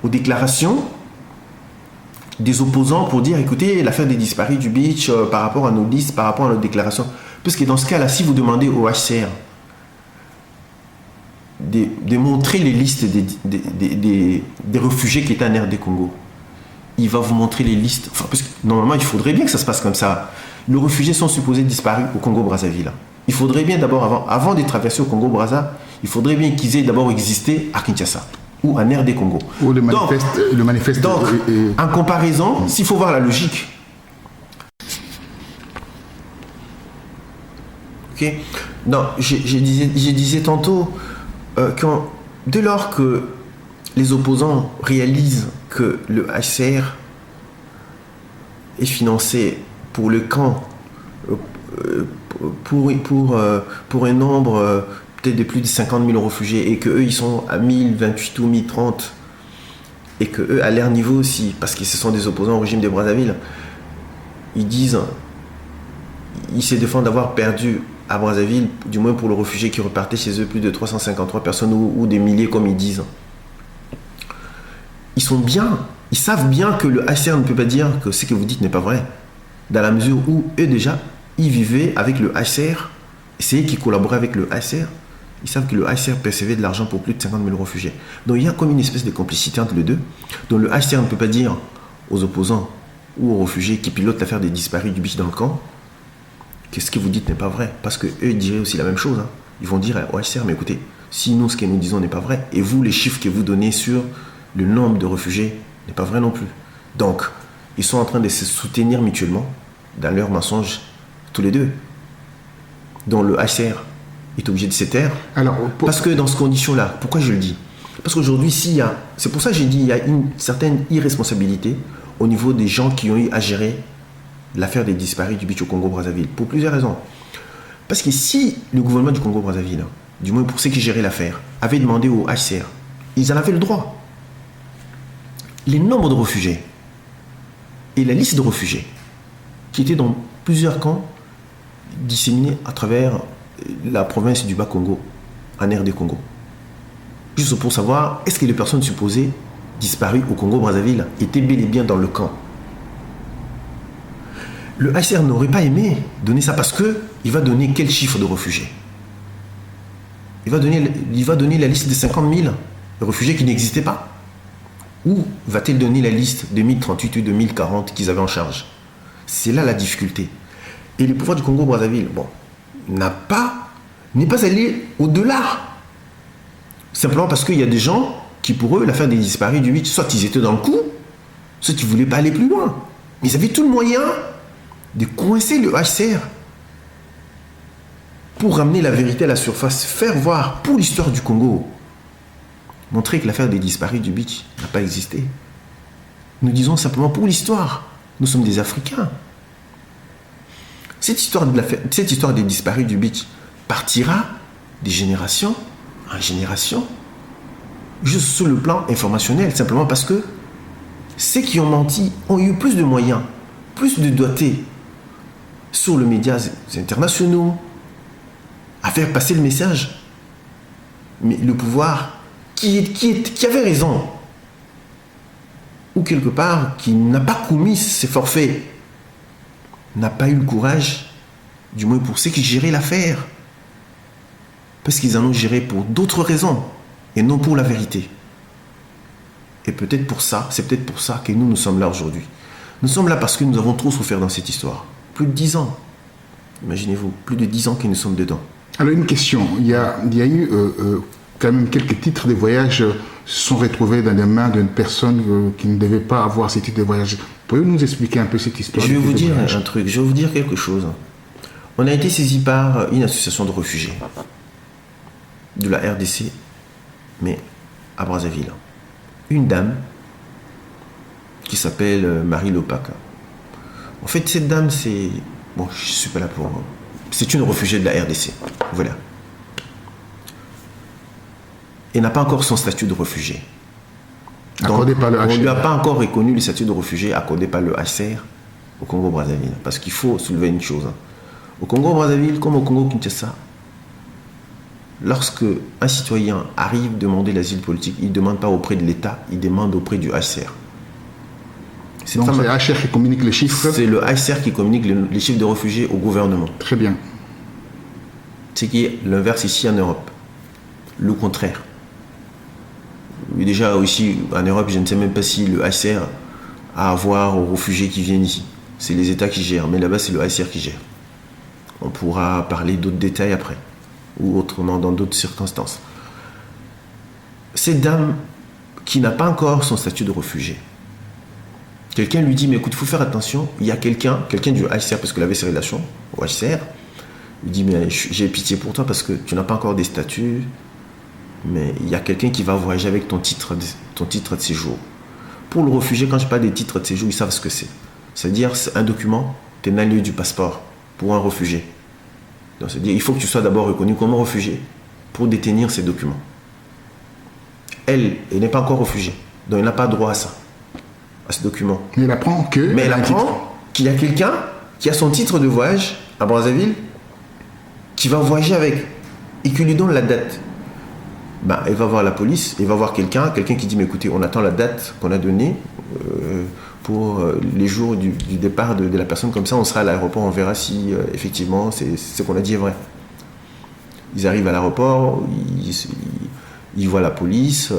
aux déclarations des opposants pour dire, écoutez, l'affaire des disparus du beach par rapport à nos listes, par rapport à nos déclarations. Parce que dans ce cas-là, si vous demandez au HCR de montrer les listes des réfugiés qui étaient en RD Congo, il va vous montrer les listes. Enfin, parce que normalement, il faudrait bien que ça se passe comme ça. Les réfugiés sont supposés disparus au Congo-Brazzaville. Il faudrait bien d'abord, avant de traverser au Congo-Brazza, il faudrait bien qu'ils aient d'abord existé à Kinshasa ou en RD Congo. Ou le manifeste. Donc, en comparaison, s'il faut voir la logique. Ok. Non, je disais tantôt dès lors que les opposants réalisent que le HCR est financé pour le camp pour un nombre peut-être de plus de 50 000 réfugiés, et qu'eux ils sont à 1028 ou 1030, et qu'eux à leur niveau aussi, parce que ce sont des opposants au régime de Brazzaville, ils disent, ils se défendent d'avoir perdu à Brazzaville, du moins pour les réfugiés qui repartaient chez eux, plus de 353 personnes ou des milliers comme ils disent. Ils savent bien que le HCR ne peut pas dire que ce que vous dites n'est pas vrai, dans la mesure où eux déjà, ils vivaient avec le HCR, c'est eux qui collaboraient avec le HCR. Ils savent que le HCR percevait de l'argent pour plus de 50 000 réfugiés. Donc il y a comme une espèce de complicité entre les deux. Donc le HCR ne peut pas dire aux opposants ou aux réfugiés qui pilotent l'affaire des disparus du beach dans le camp que ce que vous dites n'est pas vrai. Parce qu'eux, ils diraient aussi la même chose. Ils vont dire au HCR, mais écoutez, si nous, ce que nous disons n'est pas vrai, et vous, les chiffres que vous donnez sur le nombre de réfugiés n'est pas vrai non plus. Donc, ils sont en train de se soutenir mutuellement dans leurs mensonges, tous les deux. Donc le HCR est obligé de se taire. Parce que dans ces conditions-là, pourquoi je le dis? Parce qu'aujourd'hui, c'est pour ça que j'ai dit, il y a une certaine irresponsabilité au niveau des gens qui ont eu à gérer l'affaire des disparus du beach au Congo-Brazzaville, pour plusieurs raisons. Parce que si le gouvernement du Congo-Brazzaville, du moins pour ceux qui géraient l'affaire, avait demandé au HCR, ils en avaient le droit. les nombres de réfugiés et la liste de réfugiés qui étaient dans plusieurs camps disséminés à travers la province du Bas-Congo, en RD Congo. Juste pour savoir, est-ce que les personnes supposées disparues au Congo-Brazzaville étaient bel et bien dans le camp. Le HCR n'aurait pas aimé donner ça parce qu'il va donner quel chiffre de réfugiés? Il va donner la liste des 50 000 réfugiés qui n'existaient pas. Ou va-t-il donner la liste de 1038 ou de 1040 qu'ils avaient en charge? C'est là la difficulté. Et le pouvoir du Congo-Brazzaville, n'est pas allé au-delà. Simplement parce qu'il y a des gens qui, pour eux, l'affaire des disparus du 8, soit ils étaient dans le coup, soit ils ne voulaient pas aller plus loin. Mais ils avaient tout le moyen de coincer le HCR pour ramener la vérité à la surface, faire voir pour l'histoire du Congo, montrer que l'affaire des disparus du beach n'a pas existé. Nous disons simplement pour l'histoire, nous sommes des Africains. Cette histoire des disparus du beach partira des générations en génération, juste sur le plan informationnel, simplement parce que ceux qui ont menti ont eu plus de moyens, plus de doigtés sur les médias internationaux à faire passer le message. Mais le pouvoir qui avait raison, ou quelque part qui n'a pas commis ces forfaits, n'a pas eu le courage, du moins pour ceux qui géraient l'affaire, parce qu'ils en ont géré pour d'autres raisons et non pour la vérité. Et peut-être pour ça, c'est peut-être pour ça que nous sommes là aujourd'hui. Nous sommes là parce que nous avons trop souffert dans cette histoire. Plus de 10 ans. Imaginez-vous, plus de 10 ans que nous sommes dedans. Alors une question, il y a eu quand même quelques titres de voyage sont retrouvés dans les mains d'une personne qui ne devait pas avoir ces titres de voyage. Pouvez-vous nous expliquer un peu cette histoire? Je vais vous dire un truc, je vais vous dire quelque chose. On a été saisi par une association de réfugiés de la RDC, mais à Brazzaville. Une dame qui s'appelle Marie Lopaka. En fait, cette dame, c'est... Bon, je ne suis pas là pour... C'est une réfugiée de la RDC. Voilà. Elle n'a pas encore son statut de réfugié. Accordé par le HCR. On ne lui a pas encore reconnu le statut de réfugié accordé par le HCR au Congo-Brazzaville. Parce qu'il faut soulever une chose. Au Congo-Brazzaville, comme au Congo-Kinshasa, lorsque un citoyen arrive demander l'asile politique, il ne demande pas auprès de l'État, il demande auprès du HCR. Donc c'est le HCR qui communique les chiffres? C'est le HCR qui communique les chiffres de réfugiés au gouvernement. Très bien. Ce qui est l'inverse ici en Europe. Le contraire. Déjà aussi en Europe, je ne sais même pas si le HCR a à voir aux réfugiés qui viennent ici. C'est les États qui gèrent, mais là-bas c'est le HCR qui gère. On pourra parler d'autres détails après, ou autrement dans d'autres circonstances. Cette dame qui n'a pas encore son statut de réfugié, quelqu'un lui dit, mais écoute, il faut faire attention, il y a quelqu'un du HCR, parce qu'elle avait ses relations au HCR, il dit, mais j'ai pitié pour toi parce que tu n'as pas encore des statuts, mais il y a quelqu'un qui va voyager avec ton titre de séjour. Pour le réfugié, quand je parle des titres de séjour, ils savent ce que c'est. C'est-à-dire, c'est un document tenant du passeport pour un réfugié. Donc, c'est-à-dire, il faut que tu sois d'abord reconnu comme un réfugié pour détenir ces documents. Elle n'est pas encore réfugiée, donc elle n'a pas droit à ça, à ce document. Mais elle apprend qu'il y a quelqu'un qui a son titre de voyage à Brazzaville, qui va voyager avec, et qui lui donne la date. Elle va voir la police, elle va voir quelqu'un qui dit, mais écoutez, on attend la date qu'on a donnée pour les jours du départ de la personne, comme ça on sera à l'aéroport, on verra si effectivement ce qu'on a dit est vrai. Ils arrivent à l'aéroport, ils voient la police,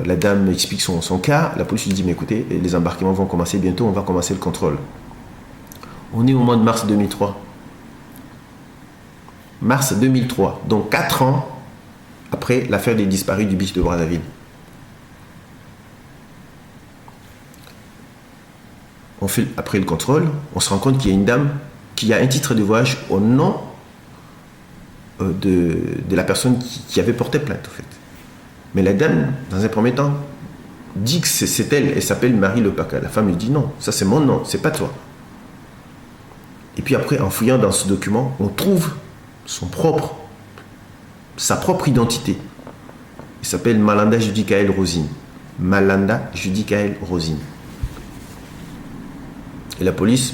la dame explique son cas, la police lui dit, mais écoutez, les embarquements vont commencer bientôt, on va commencer le contrôle. On est au mois de mars 2003. Mars 2003, donc 4 ans après l'affaire des disparus du beach de Brazzaville. Après le contrôle, on se rend compte qu'il y a une dame qui a un titre de voyage au nom de la personne qui avait porté plainte, en fait. Mais la dame, dans un premier temps, dit que c'est elle s'appelle Marie Lopaka. La femme lui dit non, ça c'est mon nom, c'est pas toi. Et puis après, en fouillant dans ce document, on trouve sa propre identité. Il s'appelle Malanda Judikaël Rosine. Malanda Judy-Kaël Rosine. Et la police,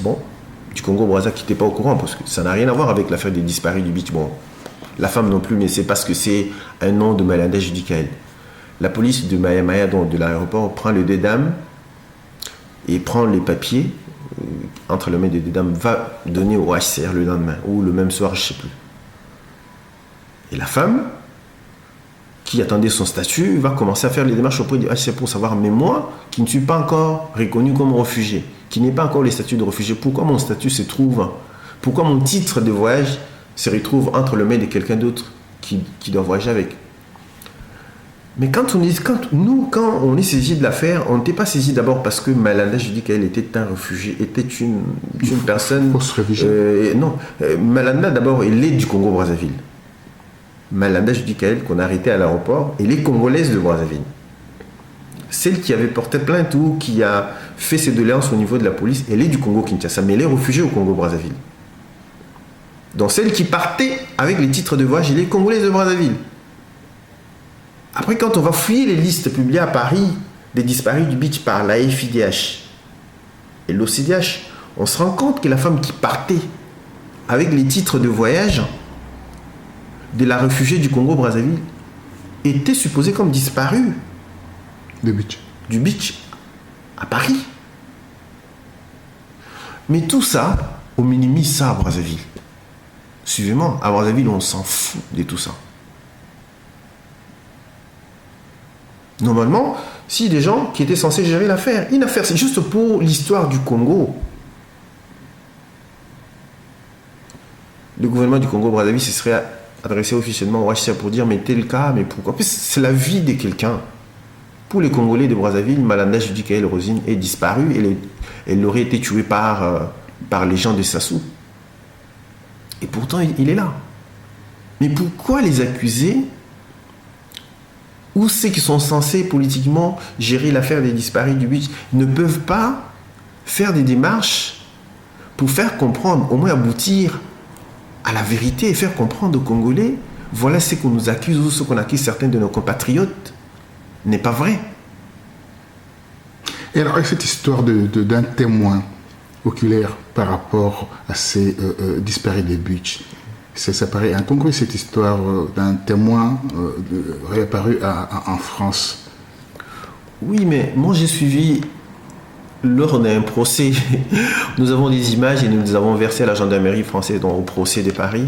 du Congo-Brazza qui n'était pas au courant, parce que ça n'a rien à voir avec l'affaire des disparus du beach. Bon, la femme non plus, mais c'est parce que c'est un nom de Malanda Judy-Kaël. La police de Maya, donc de l'aéroport, prend les deux dames et prend les papiers entre les mains des deux dames, va donner au HCR le lendemain, ou le même soir, je ne sais plus. Et la femme, qui attendait son statut, va commencer à faire les démarches auprès du HCR pour savoir, mais moi, qui ne suis pas encore reconnu comme réfugié, qui n'ai pas encore le statut de réfugié, pourquoi mon statut se trouve, pourquoi mon titre de voyage se retrouve entre les mains de quelqu'un d'autre qui doit voyager avec. Mais quand on est saisi de l'affaire, on n'était pas saisi d'abord parce que Malanda, je dis qu'elle était un réfugié, était une personne... Fausse réfugiée. Non, Malanda d'abord, elle est du Congo-Brazzaville. Malanda, je dis qu'elle, qu'on a arrêtée à l'aéroport, elle est congolaise de Brazzaville. Celle qui avait porté plainte ou qui a fait ses doléances au niveau de la police, elle est du Congo-Kinshasa, mais elle est réfugiée au Congo-Brazzaville. Donc celle qui partait avec les titres de voyage, elle est congolaise de Brazzaville. Après, quand on va fouiller les listes publiées à Paris des disparus du beach par la FIDH et l'OCDH, on se rend compte que la femme qui partait avec les titres de voyage de la réfugiée du Congo-Brazzaville était supposée comme disparue du beach à Paris. Mais tout ça, on minimise ça à Brazzaville. Suivez-moi, à Brazzaville, on s'en fout de tout ça. Normalement, si des gens qui étaient censés gérer l'affaire, une affaire, c'est juste pour l'histoire du Congo. Le gouvernement du Congo-Brazzaville se serait adressé officiellement au HCR pour dire mais tel cas, mais pourquoi? C'est la vie de quelqu'un. Pour les Congolais de Brazzaville, Malanda Judy-Kaël Rosine est disparue. Elle aurait été tuée par les gens de Sassou. Et pourtant, il est là. Mais pourquoi les accuser? Ou ceux qui sont censés politiquement gérer l'affaire des disparus du beach ne peuvent pas faire des démarches pour faire comprendre, au moins aboutir à la vérité et faire comprendre aux Congolais, voilà ce qu'on nous accuse ou ce qu'on accuse certains de nos compatriotes n'est pas vrai. Et alors, cette histoire d'un témoin oculaire par rapport à ces disparus des beach, ça paraît incongru, cette histoire d'un témoin réapparu en France. Oui, mais moi j'ai suivi, lors d'un procès, nous avons des images et nous les avons versées à la gendarmerie française au procès de Paris.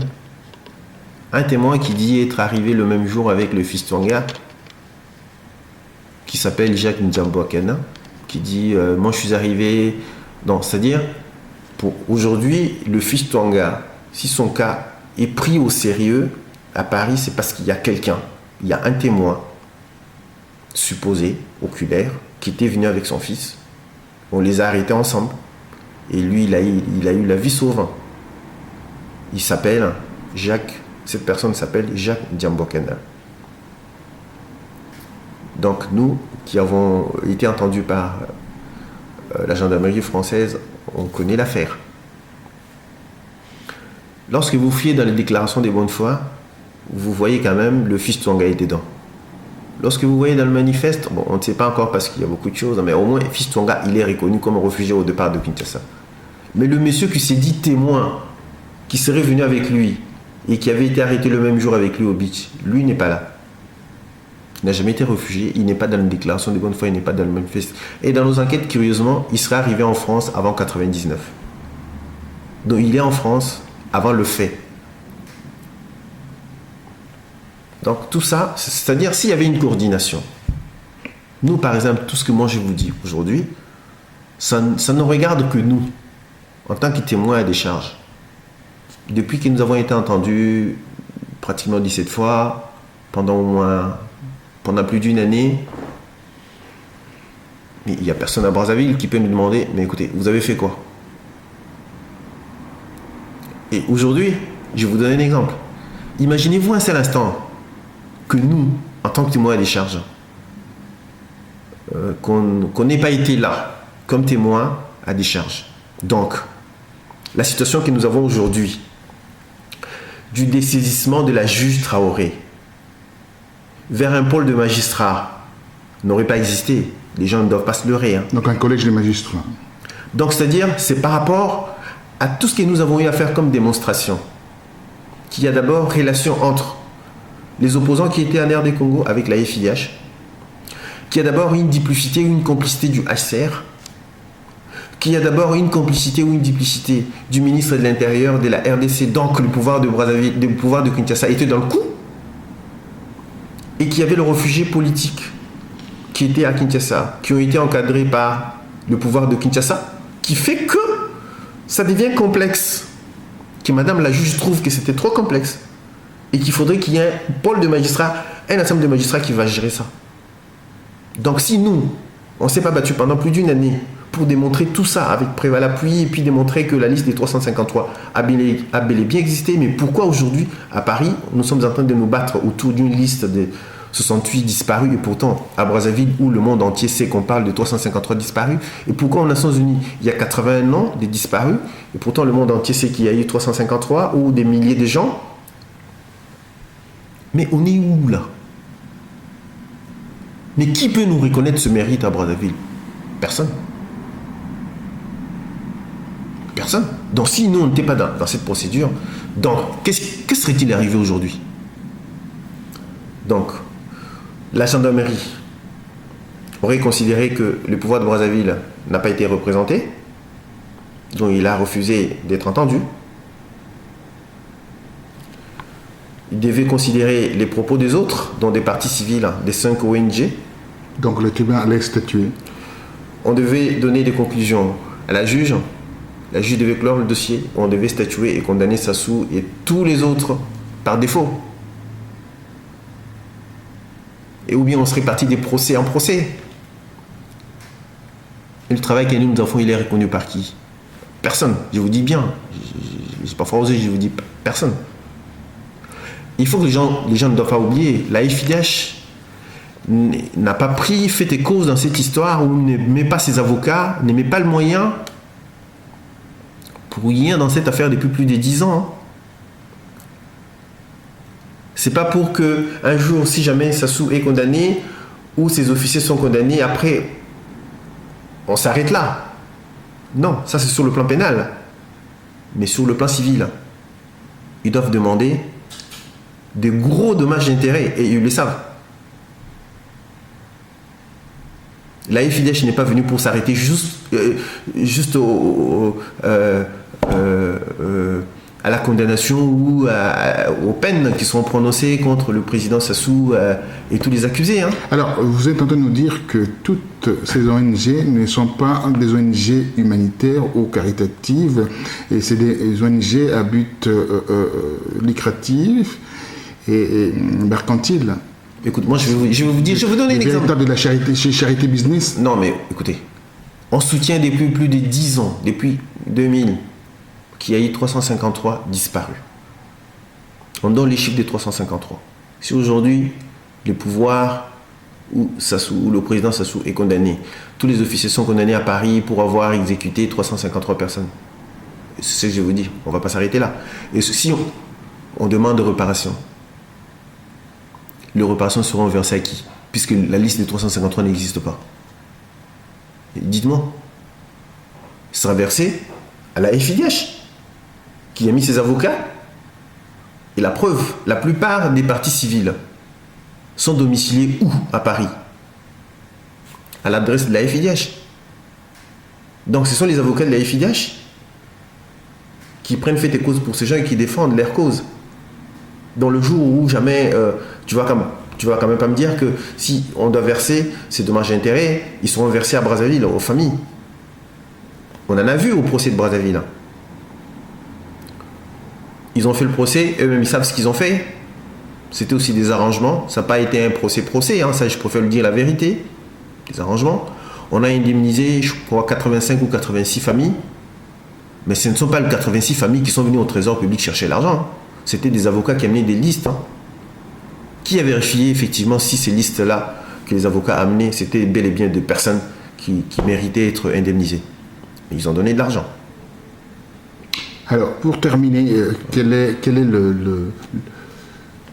Un témoin qui dit être arrivé le même jour avec le fils Twanga, qui s'appelle Jacques Ndiamboakena, qui dit moi je suis arrivé... Non, c'est-à-dire, pour aujourd'hui, le fils Twanga, si son cas est pris au sérieux à Paris, c'est parce qu'il y a quelqu'un, il y a un témoin supposé, oculaire, qui était venu avec son fils. On les a arrêtés ensemble. Et lui, il a eu la vie sauve. Il s'appelle Jacques, cette personne s'appelle Jacques Ndiamboakena. Donc nous, qui avons été entendus par la gendarmerie française, on connaît l'affaire. Lorsque vous fouillez dans les déclarations des bonnes foi, vous voyez quand même le fils Twanga est dedans. Lorsque vous voyez dans le manifeste, bon, on ne sait pas encore parce qu'il y a beaucoup de choses, mais au moins, fils Twanga, il est reconnu comme réfugié au départ de Kinshasa. Mais le monsieur qui s'est dit témoin, qui serait venu avec lui et qui avait été arrêté le même jour avec lui au beach, lui n'est pas là. Il n'a jamais été réfugié, il n'est pas dans la déclaration des bonnes foi, il n'est pas dans le manifeste. Et dans nos enquêtes, curieusement, il serait arrivé en France avant 1999. Donc il est en France avant le fait. Donc tout ça, c'est-à-dire s'il y avait une coordination. Nous, par exemple, tout ce que moi je vous dis aujourd'hui, ça ne regarde que nous, en tant que témoins à des charges. Depuis que nous avons été entendus pratiquement 17 fois, pendant plus d'une année, mais il n'y a personne à Brazzaville qui peut nous demander, mais écoutez, vous avez fait quoi? Et aujourd'hui, je vais vous donner un exemple. Imaginez-vous un seul instant que nous, en tant que témoins à des charges, qu'on n'ait pas été là comme témoins à des charges. Donc, la situation que nous avons aujourd'hui, du dessaisissement de la juge Traoré vers un pôle de magistrats n'aurait pas existé. Les gens ne doivent pas se leurrer. Hein. Donc un collège de magistrats. Donc c'est-à-dire, c'est par rapport à tout ce que nous avons eu à faire comme démonstration, qu'il y a d'abord relation entre les opposants qui étaient en RD Congo avec la FIDH, qu'il y a d'abord une duplicité ou une complicité du HCR, qu'il y a d'abord une complicité ou une duplicité du ministre de l'Intérieur de la RDC, donc le pouvoir de Brazzaville, le pouvoir de Kinshasa était dans le coup, et qu'il y avait le réfugié politique qui étaient à Kinshasa, qui ont été encadrés par le pouvoir de Kinshasa, qui fait que ça devient complexe, que Madame la juge trouve que c'était trop complexe, et qu'il faudrait qu'il y ait un pôle de magistrats, un ensemble de magistrats qui va gérer ça. Donc si nous, on ne s'est pas battu pendant plus d'une année pour démontrer tout ça avec preuve à l'appui, et puis démontrer que la liste des 353 a bel et bien existé, mais pourquoi aujourd'hui, à Paris, nous sommes en train de nous battre autour d'une liste de 68 disparus, et pourtant à Brazzaville, où le monde entier sait qu'on parle de 353 disparus, et pourquoi aux Nations Unies, il y a 81 ans des disparus, et pourtant le monde entier sait qu'il y a eu 353, ou des milliers de gens. Mais on est où là? Mais qui peut nous reconnaître ce mérite à Brazzaville? Personne. Personne. Donc si nous, on n'était pas dans cette procédure, donc que serait-il arrivé aujourd'hui? Donc, la gendarmerie aurait considéré que le pouvoir de Brazzaville n'a pas été représenté, donc il a refusé d'être entendu. Il devait considérer les propos des autres, dont des partis civils, des 5 ONG. Donc le tribunal allait statuer. On devait donner des conclusions à la juge. La juge devait clore le dossier. On devait statuer et condamner Sassou et tous les autres par défaut. Et ou bien on serait parti des procès en procès. Et le travail que nous avons, il est reconnu par qui? Personne. Je vous dis bien. Je ne sais pas osé, je vous dis personne. Il faut que les gens ne doivent pas oublier. La FIDH n'a pas pris fait et cause dans cette histoire où ne met pas ses avocats, ne met pas le moyen pour rien dans cette affaire depuis plus de 10 ans. Hein. C'est pas pour que un jour, si jamais Sassou est condamné ou ses officiers sont condamnés, après on s'arrête là. Non, ça c'est sur le plan pénal. Mais sur le plan civil, ils doivent demander des gros dommages d'intérêt et ils le savent. La FIDH n'est pas venue pour s'arrêter juste à la condamnation ou aux peines qui sont prononcées contre le président Sassou et tous les accusés. Hein. Alors, vous êtes en train de nous dire que toutes ces ONG ne sont pas des ONG humanitaires ou caritatives, et c'est des ONG à but lucratif et mercantile. Écoute, moi je vais vous dire, je vais vous donner un exemple. Véritable de la charité, chez Charité Business. Non mais écoutez, on soutient depuis plus de 10 ans, depuis 2000, qu'il y a eu 353 disparus. On donne les chiffres des 353. Si aujourd'hui, le pouvoir ou le président Sassou est condamné, tous les officiers sont condamnés à Paris pour avoir exécuté 353 personnes. C'est ce que je vous dis, on ne va pas s'arrêter là. Et si on demande de réparation, les réparations seront versées à qui? Puisque la liste des 353 n'existe pas. Dites-moi. Ce sera versé à la FIDH, qui a mis ses avocats. Et la preuve, la plupart des partis civils sont domiciliés où? À Paris. À l'adresse de la FIDH. Donc ce sont les avocats de la FIDH qui prennent fait et cause pour ces gens et qui défendent leur cause. Dans le jour où jamais, tu vas quand même pas me dire que si on doit verser ces dommages et intérêts, ils seront versés à Brazzaville, aux familles. On en a vu au procès de Brazzaville. Ils ont fait le procès, eux-mêmes ils savent ce qu'ils ont fait. C'était aussi des arrangements. Ça n'a pas été un procès, hein, ça je préfère le dire la vérité. Des arrangements. On a indemnisé, je crois, 85 ou 86 familles. Mais ce ne sont pas les 86 familles qui sont venues au trésor public chercher l'argent. Hein. C'était des avocats qui amenaient des listes. Hein. Qui a vérifié effectivement si ces listes-là que les avocats amenaient, c'était bel et bien des personnes qui méritaient d'être indemnisées. Ils ont donné de l'argent. Alors, pour terminer, quel est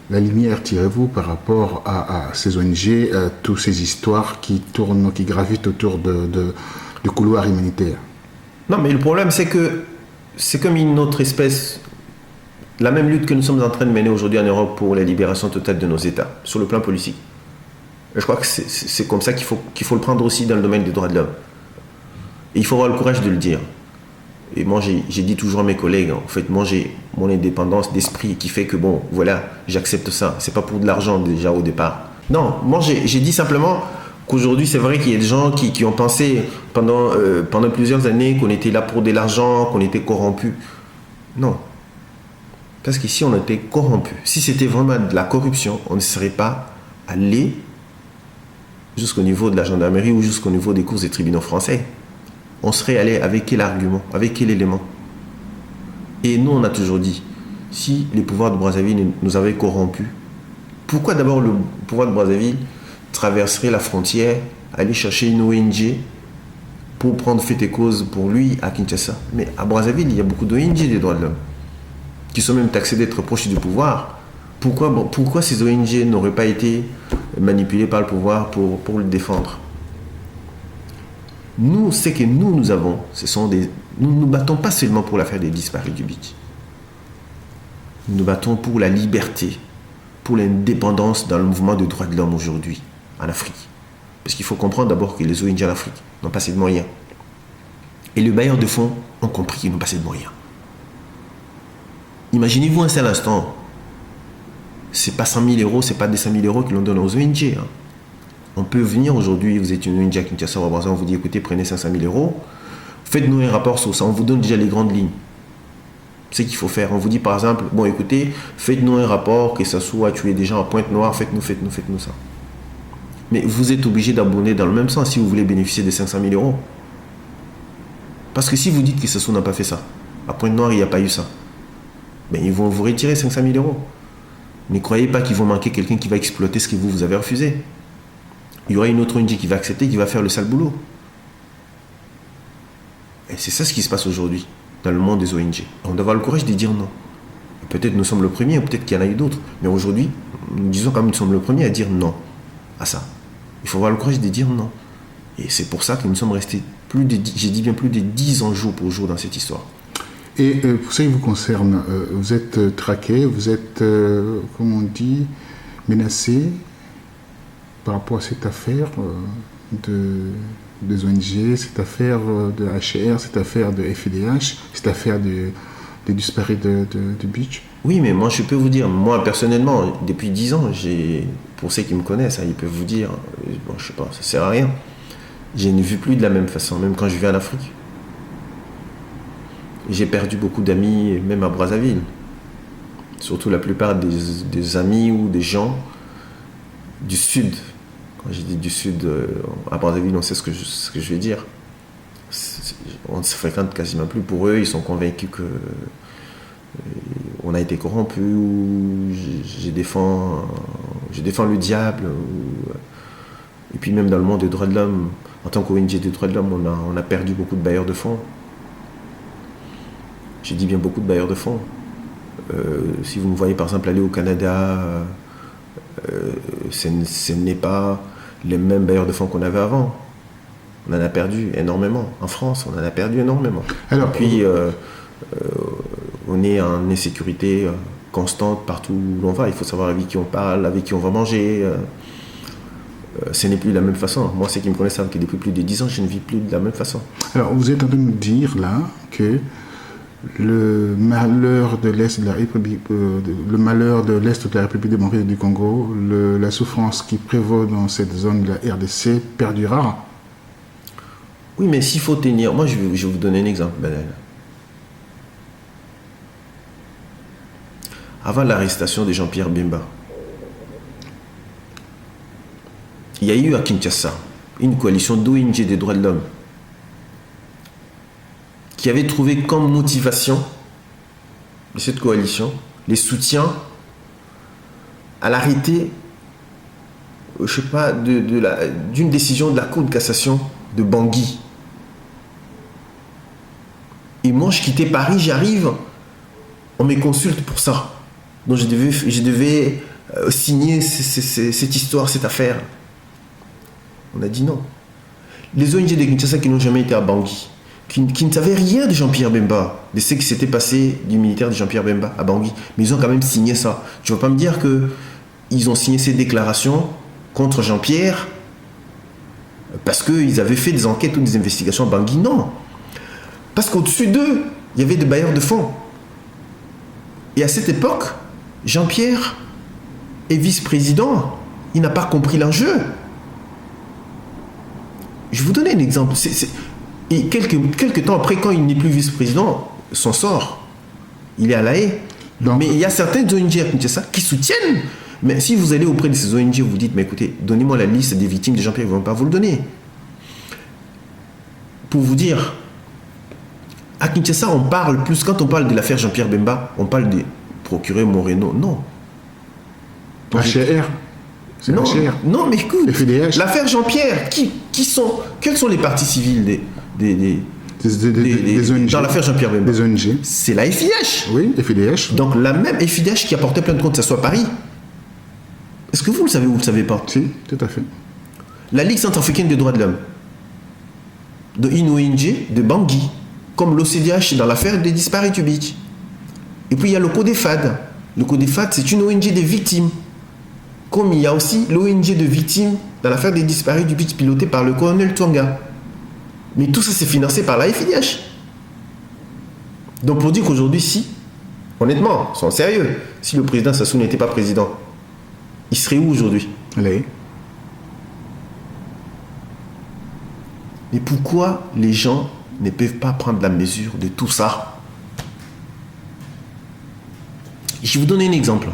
la lumière tirez-vous par rapport à ces ONG, à toutes ces histoires qui tournent, qui gravitent autour de couloirs humanitaires? Non, mais le problème, c'est que c'est comme une autre espèce, la même lutte que nous sommes en train de mener aujourd'hui en Europe pour la libération totale de nos États, sur le plan politique. Et je crois que c'est comme ça qu'il faut le prendre aussi dans le domaine des droits de l'homme. Et il faut avoir le courage de le dire. Et moi, j'ai dit toujours à mes collègues, en fait, moi, j'ai mon indépendance d'esprit qui fait que, bon, voilà, j'accepte ça. C'est pas pour de l'argent, déjà, au départ. Non, moi, j'ai dit simplement qu'aujourd'hui, c'est vrai qu'il y a des gens qui ont pensé pendant plusieurs années qu'on était là pour de l'argent, qu'on était corrompus. Non. Parce qu'ici, on était corrompus. Si c'était vraiment de la corruption, on ne serait pas allé jusqu'au niveau de la gendarmerie ou jusqu'au niveau des cours et tribunaux français. On serait allé avec quel argument, avec quel élément? Et nous, on a toujours dit, si les pouvoirs de Brazzaville nous avaient corrompus, pourquoi d'abord le pouvoir de Brazzaville traverserait la frontière, aller chercher une ONG pour prendre fait et cause pour lui à Kinshasa? Mais à Brazzaville, il y a beaucoup d'ONG des droits de l'homme qui sont même taxés d'être proches du pouvoir. Pourquoi ces ONG n'auraient pas été manipulées par le pouvoir pour le défendre? Nous, ce que nous avons, nous nous battons pas seulement pour l'affaire des disparus du beach. Nous nous battons pour la liberté, pour l'indépendance dans le mouvement de droits de l'homme aujourd'hui, en Afrique. Parce qu'il faut comprendre d'abord que les ONG en Afrique n'ont pas assez de moyens. Et les bailleurs de fonds ont compris qu'ils n'ont pas assez de moyens. Imaginez-vous un seul instant, c'est pas 100 000 euros, c'est pas 200 000 euros que l'on donne aux ONG. On peut venir aujourd'hui, vous êtes une ONG à Kinshasa ou à Brazzaville, on vous dit écoutez, prenez 500 000 euros, faites-nous un rapport sur ça, on vous donne déjà les grandes lignes. C'est ce qu'il faut faire. On vous dit par exemple, bon écoutez, faites-nous un rapport, que ça soit tuer des gens à Pointe-Noire, faites-nous ça. Mais vous êtes obligé d'abonner dans le même sens si vous voulez bénéficier des 500 000 euros. Parce que si vous dites que Sassou n'a pas fait ça, à Pointe-Noire il n'y a pas eu ça, ben ils vont vous retirer 500 000 euros. Ne croyez pas qu'il va manquer quelqu'un qui va exploiter ce que vous avez refusé. Il y aura une autre ONG qui va accepter, qui va faire le sale boulot. Et c'est ça ce qui se passe aujourd'hui dans le monde des ONG. On doit avoir le courage de dire non. Peut-être nous sommes le premier, ou peut-être qu'il y en a eu d'autres. Mais aujourd'hui, nous disons quand même que nous sommes le premier à dire non à ça. Il faut avoir le courage de dire non. Et c'est pour ça que nous sommes restés plus de 10 ans jour pour jour dans cette histoire. Et pour ça qui vous concerne, vous êtes traqué, vous êtes, comment on dit, menacé par rapport à cette affaire des ONG, cette affaire de HR, cette affaire de FIDH, cette affaire des disparus de Beach? Oui, mais moi je peux vous dire, moi personnellement, depuis 10 ans, pour ceux qui me connaissent, ils peuvent vous dire, bon, je sais pas, ça sert à rien. Je ne vis plus de la même façon, même quand je vais en Afrique. J'ai perdu beaucoup d'amis, même à Brazzaville. Surtout la plupart des amis ou des gens du Sud. Quand je dis du Sud, à Brazzaville, on sait ce que je vais dire. On ne se fréquente quasiment plus. Pour eux, ils sont convaincus que on a été corrompus, ou je défends le diable. Et puis même dans le monde des droits de l'homme, en tant qu'ONG des droits de l'homme, on a perdu beaucoup de bailleurs de fonds. J'ai dit bien beaucoup de bailleurs de fonds. Si vous me voyez par exemple aller au Canada, ce n'est pas les mêmes bailleurs de fonds qu'on avait avant. On en a perdu énormément. En France, on en a perdu énormément. Alors, et puis, on est en insécurité constante partout où l'on va. Il faut savoir avec qui on parle, avec qui on va manger. Ce n'est plus de la même façon. Moi, ceux qui me connaissent savent que depuis plus de 10 ans, je ne vis plus de la même façon. Alors, vous êtes en train de nous dire là que le malheur de l'Est de la République, le malheur de l'Est de la République démocratique du Congo, la souffrance qui prévaut dans cette zone de la RDC perdurera. Oui, mais s'il faut tenir... Moi, je vais vous donner un exemple banal. Avant l'arrestation de Jean-Pierre Bemba, il y a eu à Kinshasa une coalition d'ONG des droits de l'homme qui avait trouvé comme motivation de cette coalition les soutiens à l'arrêté, je sais pas, d'une décision de la Cour de cassation de Bangui. Et moi, je quittais Paris, j'arrive, on me consulte pour ça. Donc je devais signer cette histoire, cette affaire. On a dit non. Les ONG de Kinshasa qui n'ont jamais été à Bangui, qui ne savaient rien de Jean-Pierre Bemba, de ce qui s'était passé du militaire de Jean-Pierre Bemba à Bangui, mais ils ont quand même signé ça. Tu ne vas pas me dire qu'ils ont signé ces déclarations contre Jean-Pierre parce qu'ils avaient fait des enquêtes ou des investigations à Bangui. Non. Parce qu'au-dessus d'eux, il y avait des bailleurs de fonds. Et à cette époque, Jean-Pierre est vice-président. Il n'a pas compris l'enjeu. Je vais vous donner un exemple. Et quelques temps après, quand il n'est plus vice-président, son sort, il est à La Haye. Mais il y a certaines ONG à Kinshasa qui soutiennent. Mais si vous allez auprès de ces ONG, vous dites, mais écoutez, donnez-moi la liste des victimes de Jean-Pierre, ils ne vont pas vous le donner. Pour vous dire, à Kinshasa, on parle plus, quand on parle de l'affaire Jean-Pierre Bemba, on parle du procureur Moreno. Non. HCR. C'est non, HCR. non, mais écoute, FDH. l'affaire Jean-Pierre, quelles sont les parties civiles des ONG. dans l'affaire Jean-Pierre Bemba? Des ONG. C'est la FIDH. Oui, FDH. Donc la même FIDH qui a porté plainte contre ça soit à Paris. Est-ce que vous le savez ou vous ne le savez pas? Si, tout à fait. La Ligue centrafricaine des droits de l'homme, une ONG de Bangui, comme l'OCDH dans l'affaire des disparus du Beach. Et puis il y a le CODEFAD. Le CODEFAD, c'est une ONG des victimes. Comme il y a aussi l'ONG de victimes dans l'affaire des disparus du Beach pilotée par le colonel Twanga. Mais tout ça, c'est financé par la FIDH. Donc pour dire qu'aujourd'hui, si, honnêtement, soyons sérieux, si le président Sassou n'était pas président, il serait où aujourd'hui? Allez. Mais pourquoi les gens ne peuvent pas prendre la mesure de tout ça? Je vais vous donner un exemple.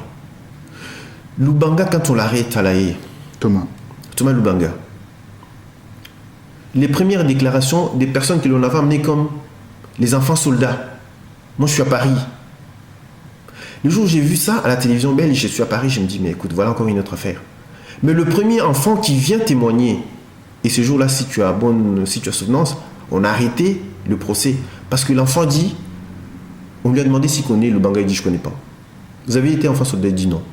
Lubanga, quand on l'arrête à La Haye, Thomas Lubanga, les premières déclarations des personnes que l'on avait amenées comme les enfants soldats. Moi, je suis à Paris. Le jour où j'ai vu ça à la télévision belge, je suis à Paris, je me dis, mais écoute, voilà encore une autre affaire. Mais le premier enfant qui vient témoigner, et ce jour-là, si tu as souvenance, on a arrêté le procès. Parce que l'enfant dit, on lui a demandé s'il connaît, Lubanga, il dit, je ne connais pas. Vous avez été enfant soldat, il dit non.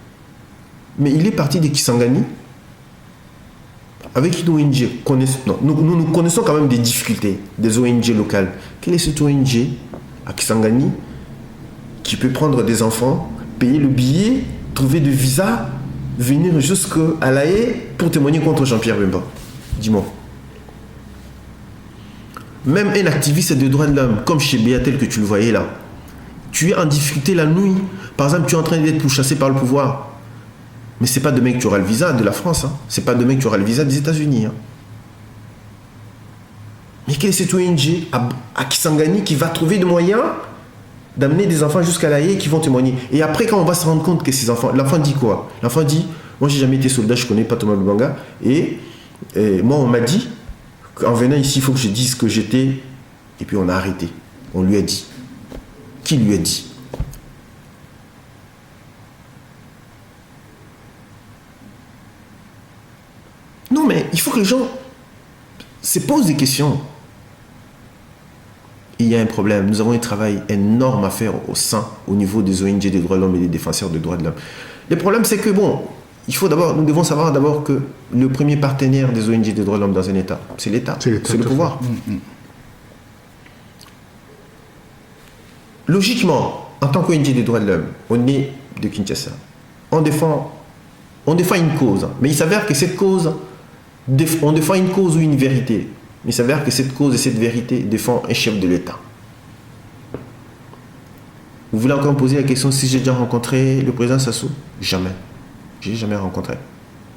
Mais il est parti de Kisangani, avec une ONG. Nous connaissons quand même des difficultés, des ONG locales. Quelle est cette ONG à Kisangani qui peut prendre des enfants, payer le billet, trouver de visa, venir jusqu'à La Haye pour témoigner contre Jean-Pierre Bemba? Dis-moi. Même un activiste des droits de l'homme, comme chez Béatel que tu le voyais là, tu es en difficulté la nuit. Par exemple, tu es en train d'être pourchassé par le pouvoir. Mais c'est pas demain que tu auras le visa de la France. Hein. C'est pas demain que tu auras le visa des États-Unis. Hein. Mais quelle est cette ONG à Kisangani qui va trouver des moyens d'amener des enfants jusqu'à La Haye qui vont témoigner? Et après, quand on va se rendre compte que ces enfants... L'enfant dit quoi? L'enfant dit, moi j'ai jamais été soldat, je connais pas Thomas Lubanga. Et moi on m'a dit, en venant ici, il faut que je dise que j'étais... Et puis on a arrêté. On lui a dit. Qui lui a dit? Non, mais il faut que les gens se posent des questions. Il y a un problème. Nous avons un travail énorme à faire au niveau des ONG des droits de l'homme et des défenseurs des droits de l'homme. Le problème, c'est que, nous devons savoir d'abord que le premier partenaire des ONG des droits de l'homme dans un État, c'est l'État, c'est le pouvoir. Logiquement, en tant qu'ONG des droits de l'homme, on est de Kinshasa. On défend une cause. Mais il s'avère que cette cause... On défend une cause ou une vérité. Mais il s'avère que cette cause et cette vérité défend un chef de l'État. Vous voulez encore me poser la question si j'ai déjà rencontré le président Sassou? Jamais. Je ne l'ai jamais rencontré.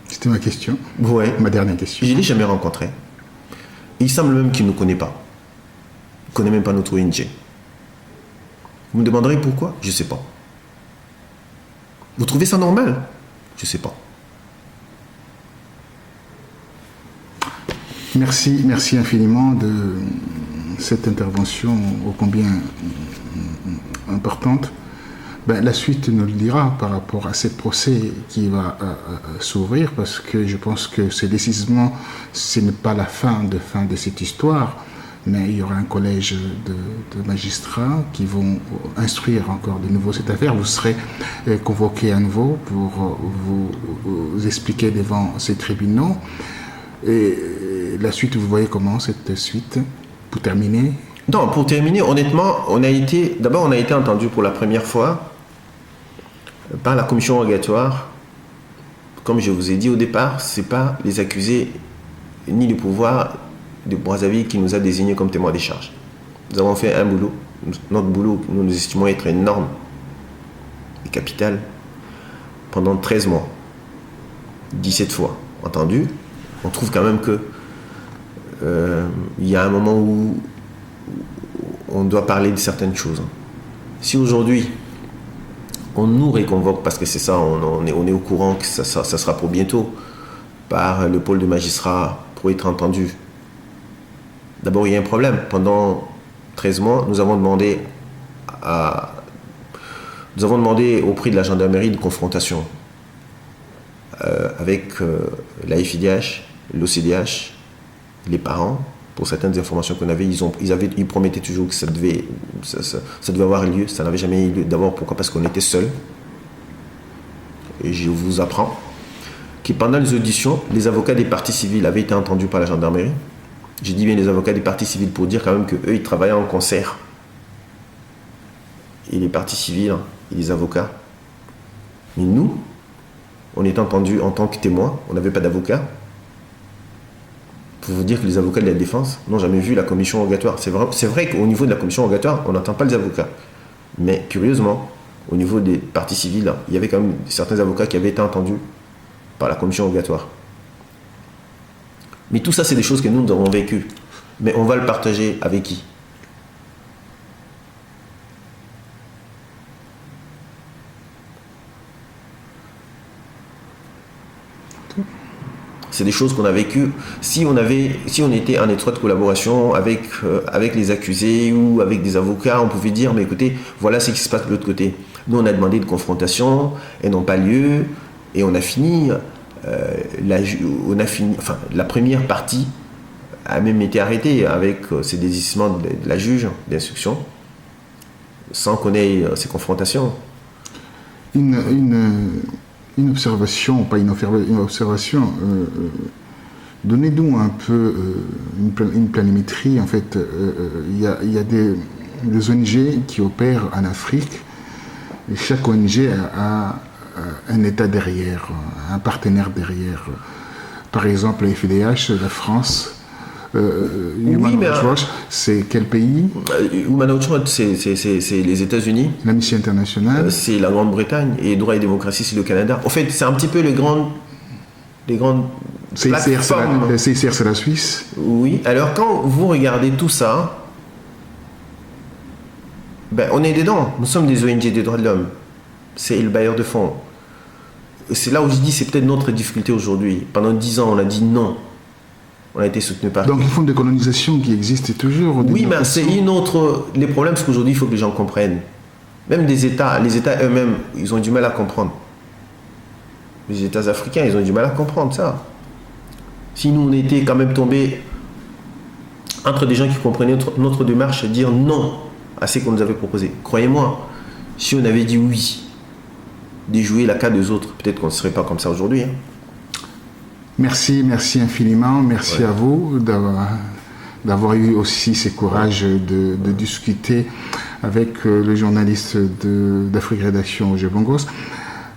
C'était ma question. Ouais. Ma dernière question. Je ne l'ai jamais rencontré. Et il semble même qu'il ne nous connaît pas. Il ne connaît même pas notre ONG. Vous me demanderez pourquoi? Je ne sais pas. Vous trouvez ça normal? Je ne sais pas. Merci infiniment de cette intervention ô combien importante. La suite nous le dira par rapport à ce procès qui va s'ouvrir, parce que je pense que c'est décisivement, ce n'est pas la fin de cette histoire, mais il y aura un collège de magistrats qui vont instruire encore de nouveau cette affaire. Vous serez convoqué à nouveau pour vous expliquer devant ces tribunaux. Et la suite, vous voyez comment cette suite, pour terminer? Non, pour terminer, honnêtement, on a été entendu pour la première fois par la commission rogatoire. Comme je vous ai dit au départ, ce n'est pas les accusés ni le pouvoir de Brazzaville qui nous a désignés comme témoins des charges. Nous avons fait un boulot. Notre boulot, nous estimons être énorme et capital pendant 13 mois, 17 fois entendu. On trouve quand même que il y a un moment où on doit parler de certaines choses. Si aujourd'hui on nous réconvoque, parce que c'est ça, on est au courant que ça sera pour bientôt, par le pôle de magistrats pour être entendu. D'abord, il y a un problème. Pendant 13 mois, nous avons demandé auprès de la gendarmerie une confrontation avec la FIDH, l'OCDH, les parents. Pour certaines informations qu'on avait, ils promettaient toujours que ça devait avoir lieu. Ça n'avait jamais eu lieu. D'abord, pourquoi? Parce qu'on était seuls. Et je vous apprends que pendant les auditions, les avocats des parties civiles avaient été entendus par la gendarmerie. Je dis bien les avocats des parties civiles pour dire quand même qu'eux, ils travaillaient en concert. Et les parties civiles et les avocats. Mais nous, on est entendus en tant que témoins. On n'avait pas d'avocat. Pour vous dire que les avocats de la défense n'ont jamais vu la commission rogatoire. C'est vrai qu'au niveau de la commission rogatoire, on n'entend pas les avocats. Mais curieusement, au niveau des parties civiles, il y avait quand même certains avocats qui avaient été entendus par la commission rogatoire. Mais tout ça, c'est des choses que nous avons vécues. Mais on va le partager avec qui? C'est des choses qu'on a vécues. Si on était en étroite collaboration avec les accusés ou avec des avocats, on pouvait dire, mais écoutez, voilà ce qui se passe de l'autre côté. Nous, on a demandé de confrontation, elles n'ont pas lieu, et on a fini. La première partie a même été arrêtée avec ces désistements de la juge d'instruction, sans qu'on ait ces confrontations. Une observation, pas une observation, donnez-nous un peu une planimétrie. En fait, il y a des ONG qui opèrent en Afrique, et chaque ONG a un État derrière, un partenaire derrière. Par exemple, la FIDH, la France, Human Rights Watch, c'est quel pays? Human Rights Watch, c'est les États-Unis. L'Amnesty International, c'est la Grande-Bretagne. Et Droit et démocratie, c'est le Canada. En fait, c'est un petit peu les grandes plateformes. Le CICR, c'est la Suisse. Oui. Alors, quand vous regardez tout ça, on est dedans. Nous sommes des ONG des droits de l'homme. C'est le bailleur de fonds. C'est là où je dis c'est peut-être notre difficulté aujourd'hui. Pendant 10 ans, on a dit non. On a été soutenu par... Donc, il faut une décolonisation qui existe toujours. Oui, mais c'est une autre... Les problèmes, c'est qu'aujourd'hui, il faut que les gens comprennent. Même les États eux-mêmes, ils ont du mal à comprendre. Les États africains, ils ont du mal à comprendre ça. Si nous, on était quand même tombés entre des gens qui comprenaient notre démarche, dire non à ce qu'on nous avait proposé. Croyez-moi, si on avait dit oui, déjouer la carte des autres, peut-être qu'on ne serait pas comme ça aujourd'hui. Merci infiniment. Merci à vous d'avoir eu aussi ce courage de discuter avec le journaliste d'Afrique Rédaction, Roger Bongos.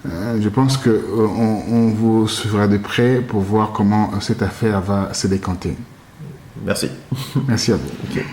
Je pense qu'on vous suivra de près pour voir comment cette affaire va se décanter. Merci. Merci à vous. Okay.